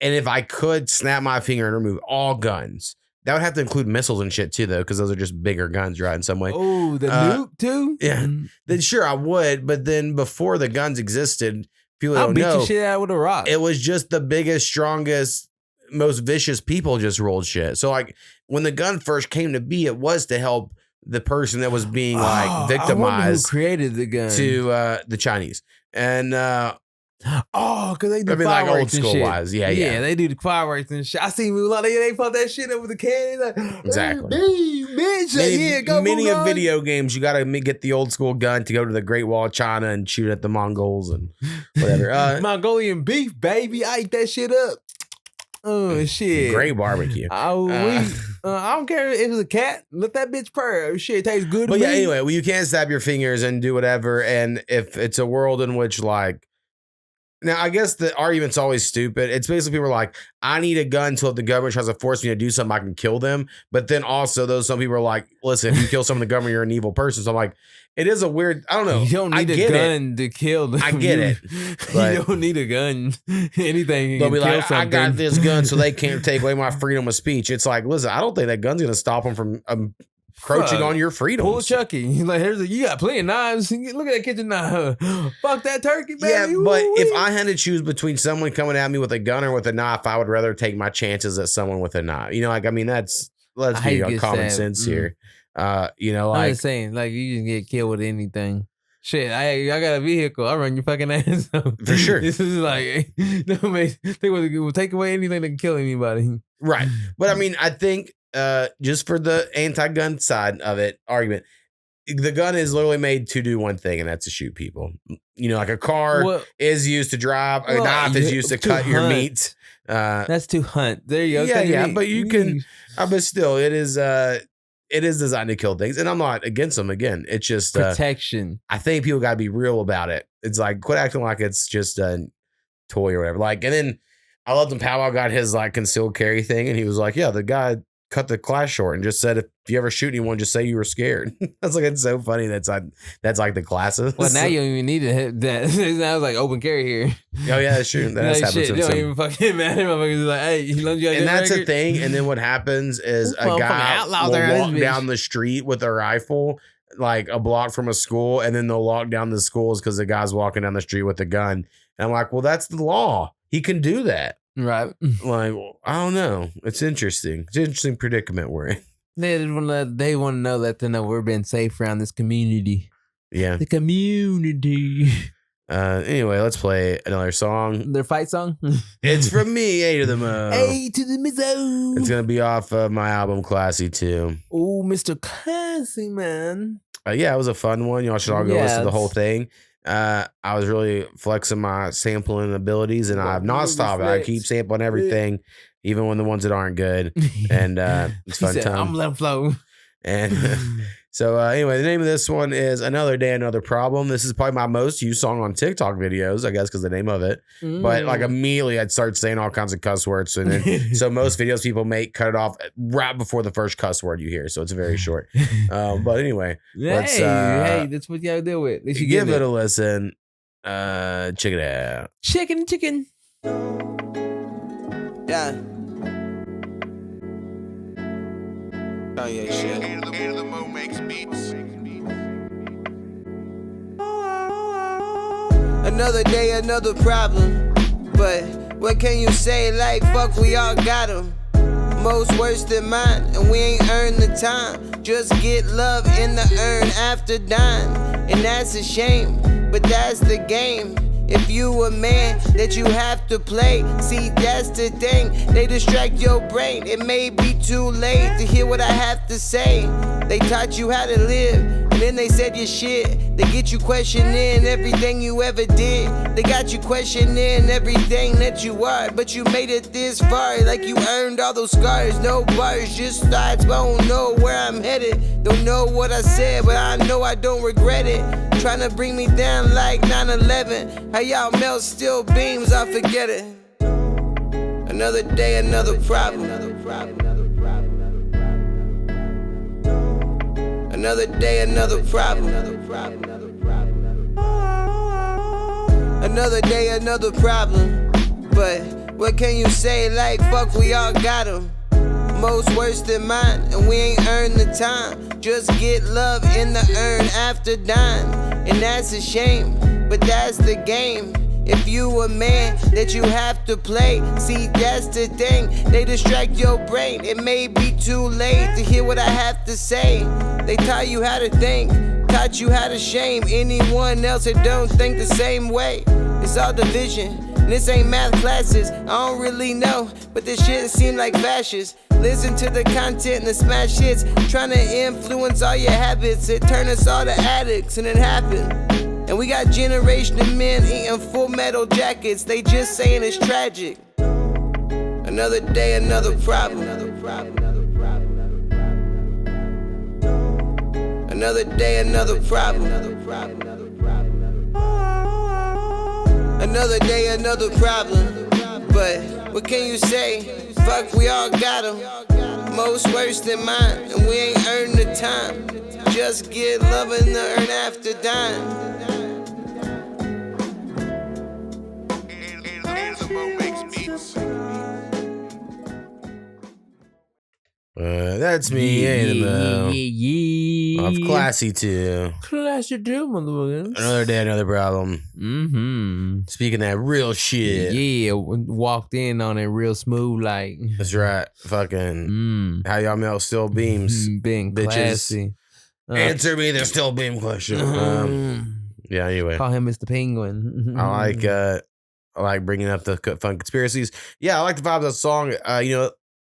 if I could snap my finger and remove all guns, that would have to include missiles and shit too, though, because those are just bigger guns, right? In some way. Oh, the nuke too? Yeah. Then sure, I would. But then before the guns existed, people don't know. I'll beat the shit out with a rock. It was just the biggest, strongest, most vicious people just rolled shit. So like when the gun first came to be, it was to help the person that was being like victimized. I wonder who created the gun to the Chinese. And because they do I mean, fireworks like old school and shit. wise, yeah, they do the fireworks and shit. I seen a lot of they put that shit up with the cannon. Like, exactly. Hey, bitch, many of video games, you got to get the old school gun to go to the Great Wall of China and shoot at the Mongols and whatever. Mongolian beef, baby, I ate that shit up. Oh shit! Great barbecue. I don't care if it's a cat. Let that bitch purr. Shit tastes good. But yeah, anyway, well, you can't snap your fingers and do whatever. And if it's a world in which like. Now, I guess the argument's always stupid. It's basically people are like, I need a gun until the government tries to force me to do something, I can kill them. But then also, some people are like, listen, if you kill someone in the government, you're an evil person. So I'm like, it is a weird, I don't know. You don't need a gun to kill them. I get it. You don't need a gun. Anything. They'll be like, something. I got this gun so they can't take away my freedom of speech. It's like, listen, I don't think that gun's going to stop them from encroaching on your freedom. Pull Chucky. Like, you got plenty of knives. Look at that kitchen knife. Fuck that turkey, baby. Yeah, but if I had to choose between someone coming at me with a gun or with a knife, I would rather take my chances at someone with a knife. You know, like, I mean, let's be on common sense here. You know, like, I'm just saying, like, you can get killed with anything. Shit, I got a vehicle. I run your fucking ass up. For sure. This is like, they will take away anything that can kill anybody. Right. But I mean, I think just for the anti-gun side of it argument, the gun is literally made to do one thing, and that's to shoot people. You know, like a car is used to drive, a knife is used to cut your meat. That's to hunt. There you go. Yeah, but you can. But still, it is designed to kill things, and I'm not against them. Again, it's just protection. I think people got to be real about it. It's like, quit acting like it's just a toy or whatever. Like, and then I loved when Powwow got his like concealed carry thing, and he was like, yeah, the guy cut the class short and just said, if you ever shoot anyone, just say you were scared. That's like, it's so funny. That's like the classes. Well, now you don't even need to hit that. Now it's like open carry here. Oh yeah, that's true. That's like, shit, you don't even fucking matter. Motherfuckers like, hey, and that's a thing. And then what happens is a guy will walk down the street with a rifle, like a block from a school, and then they'll lock down the schools because the guy's walking down the street with a gun. And I'm like, well, that's the law. he can do that. Right. Like, I don't know. It's interesting. It's an interesting predicament we're in. They want to know that we're being safe around this community. Yeah. The community. Anyway, let's play another song. Their fight song? It's from me, A2thaMo. A2thaMo. It's going to be off of my album, Classy 2. Oh, Mr. Classy, man. Yeah, it was a fun one. Y'all should all go listen to the whole thing. I was really flexing my sampling abilities, and I've not stopped. I keep sampling everything, even when the ones that aren't good. And it's fun time. I'm letting flow. And so anyway, the name of this one is Another Day, Another Problem. This is probably my most used song on TikTok videos, I guess, because the name of it. But like immediately I'd start saying all kinds of cuss words. And then, so most videos people cut it off right before the first cuss word you hear. So it's very short. But anyway, let's hey, that's what you gotta do with. You give it a listen. Check it out. Chicken. Yeah. Oh yeah, shit. Another day, another problem. But what can you say? Like, fuck, we all got them. Most worse than mine, and we ain't earned the time. Just get love in the urn after dying. And that's a shame, but that's the game. If you a man that you have to play, see that's the thing, they distract your brain. It may be too late to hear what I have to say. They taught you how to live, and then they said your shit. They get you questioning everything you ever did. They got you questioning everything that you are. But you made it this far, like you earned all those scars. No bars, just thoughts, but I don't know where I'm headed. Don't know what I said, but I know I don't regret it. Trying to bring me down like 9/11. How y'all melt steel beams, I forget it. Another day, another problem. Another day, another problem. Another day, another problem. But what can you say? Like, fuck, we all got them. Most worse than mine, and we ain't earned the time. Just get love in the urn after dying. And that's a shame, but that's the game. If you a man that you have to play, see that's the thing, they distract your brain. It may be too late to hear what I have to say. They taught you how to think, taught you how to shame anyone else that don't think the same way. It's all division, and this ain't math classes. I don't really know, but this shit seem like fascist. Listen to the content and the smash hits, trying to influence all your habits. It turn us all to addicts, and it happened. And we got generation of men eating Full Metal jackets. They just saying it's tragic. Another day, another problem. Another day, another problem. Another day, another problem. But what can you say? Fuck, we all got them. Most worse than mine, and we ain't earned the time. Just get love in the urn after dying. That's me, A2thaMo. Of Classy 2. Classy 2, motherfucker. Another day, another problem. Mm-hmm. Speaking that real shit. Yeah, walked in on it real smooth, like. That's right. Fucking. How y'all melt steel beams? Being bitches. Classy. Answer me the steel beam question. Yeah. Anyway, call him Mr. Penguin. I like bringing up the fun conspiracies. Yeah, I like the vibe of the song.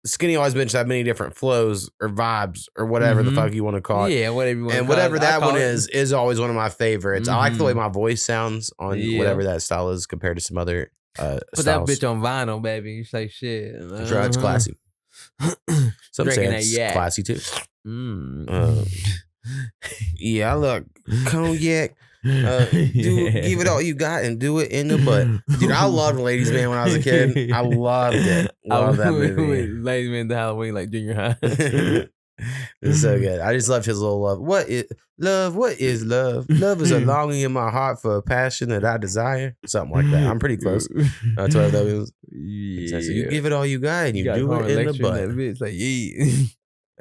Skinny always mentions have many different flows or vibes or whatever the fuck you want to call it. Yeah, whatever you want to call it. And whatever that one is always one of my favorites. I like the way my voice sounds on whatever that style is compared to some other Put styles. that bitch on vinyl, baby. You say shit. That's right, it's classy. Some say it's classy too. Yeah, I look cognac. Give it all you got and do it in the butt. Dude, I loved Ladies Man when I was a kid. I loved it. Love that movie. Ladies Man to Halloween like junior high. It's so good. I just loved his little love. What is love? What is love? Love is a longing in my heart for a passion that I desire. Something like that. I'm pretty close. 12 that was. Yeah. So you give it all you got and you do it in the butt. It's like, yeah.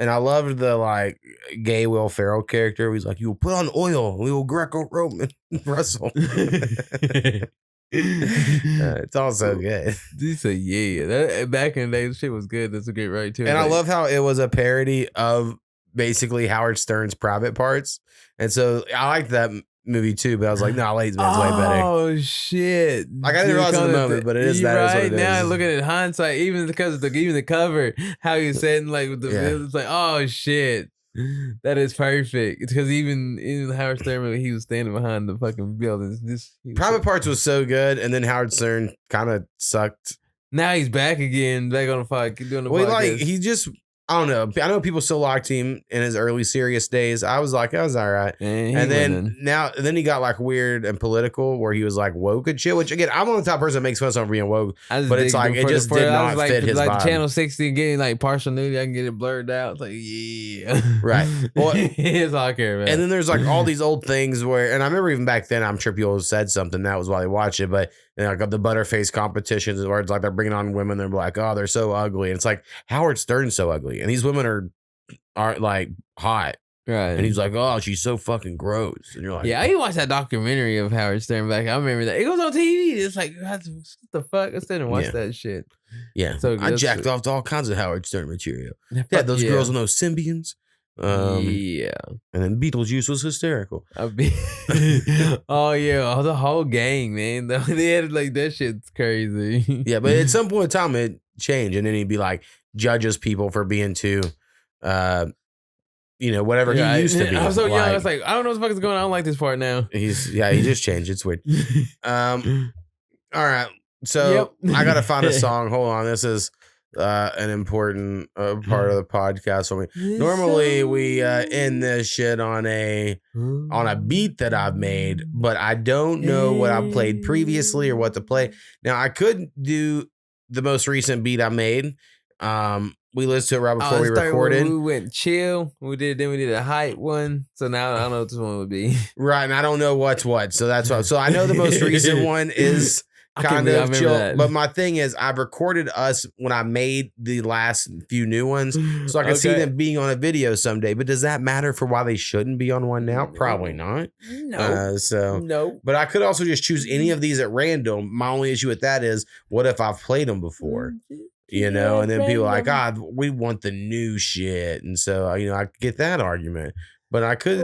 And I loved the like gay Will Ferrell character. He's like, "You will put on oil. We will Greco-Roman wrestle." It's also good. He said, yeah. That, back in the day, shit was good. That's a great right, too. And I love how it was a parody of basically Howard Stern's Private Parts. And so I liked that movie too, but I was like, no, Ladies Man's way better. Oh, shit. Like, I didn't realize in the moment, but it is that. Right is what it now, is. looking at hindsight, even because of even the cover, how he said, like, with the it's like, oh, shit. That is perfect. It's because even in the Howard Stern movie, he was standing behind the fucking buildings. Private Parts was so good, and then Howard Stern kind of sucked. Now he's back again, back on the podcast, doing the podcast. He just, I don't know. I know people still liked him in his early serious days. I was like, I was all right. And then he got like weird and political where he was like woke and shit, which again, I'm on the top person that makes fun of someone being woke, but it's like, it just did not fit his vibe. Channel 60 getting like partial nudity, I can get it blurred out. It's like, yeah. Right. Well, it's all I care about. And then there's like all these old things where, and I remember even back then, I'm sure people said something, that was why they watched it, but like the Butterface competitions where it's like they're bringing on women, they're like, oh, they're so ugly. And it's like, Howard Stern's so ugly. And these women aren't like hot. Right. And he's like, oh, she's so fucking gross. And you're like, yeah, I used to watch that documentary of Howard Stern back. I remember that. It goes on TV. It's like, what the fuck? I still didn't watch that shit. Yeah. So I jacked off to all kinds of Howard Stern material. Yeah, those girls on those Symbians. Yeah. And then Beetlejuice was hysterical. Oh, yeah. The whole gang, man. They had like, that shit's crazy. Yeah, but at some point in time, it changed. And then he'd be like, judges people for being too, whatever he used to be. I was so young. I was like, I don't know what the fuck is going on. I don't like this part now. He just changed. It's weird. All right. So I got to find a song. Hold on. This is an important part of the podcast for me. Normally we end this shit on a beat that I've made, but I don't know what I played previously or what to play. Now I could do the most recent beat I made. We listened to it right before we recorded. We went chill. We did a hype one. So now I don't know what this one would be. Right, and I don't know what's what. So that's why. So I know the most recent one is kind of chill. That. But my thing is, I've recorded us when I made the last few new ones, so I can see them being on a video someday. But does that matter for why they shouldn't be on one now? Probably not. No. But I could also just choose any of these at random. My only issue with that is, what if I've played them before? And then people are like, God, we want the new shit. And so, I get that argument. But I could,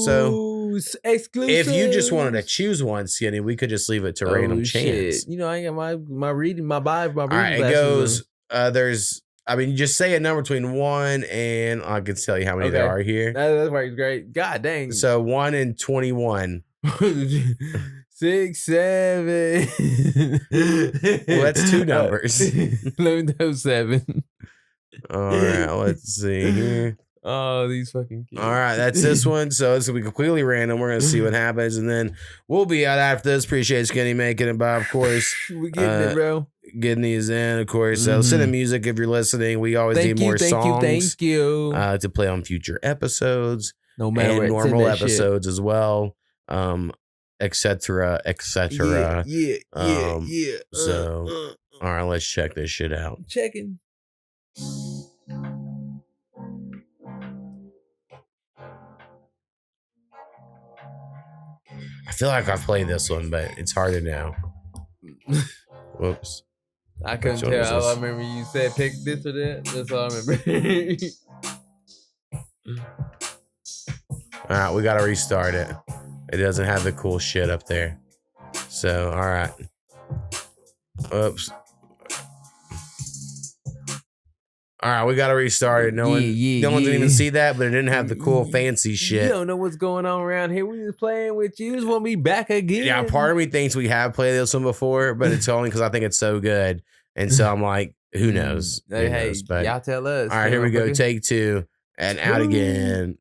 so exclusive. If you just wanted to choose one, Skinny, we could just leave it to random chance. Shit. I got my reading, my Bible, my reading. All right, it goes, you just say a number between 1 and, I can tell you how many there are here. That's great. God dang. So 1 and 21. 6, 7. Well, that's two numbers. 1107. All right, let's see here. Oh, these fucking kids. All right, that's this one. So it's gonna be completely random. We're gonna see what happens, and then we'll be out after this. Appreciate Skinny making it, Bob. Of course, we getting it, bro. Getting these in, of course. So send in music if you're listeing. We always need more songs. Thank you. To play on future episodes, no matter and normal episodes as well. Etc. Yeah. So, all right, let's check this shit out. Checking. I feel like I've played this one, but it's harder now. Whoops. I couldn't tell. I remember you said pick this or that. That's all I remember. All right, we got to restart it. It doesn't have the cool shit up there. So, all right. Oops. All right, we got to restart it. No one didn't even see that, but it didn't have the cool fancy shit. You don't know what's going on around here. We just playing with you. Just want me back again. Yeah, part of me thinks we have played this one before, but it's only because I think it's so good. And so I'm like, who knows? Hey, but, y'all tell us. All right, here we go. Take 2 and out again.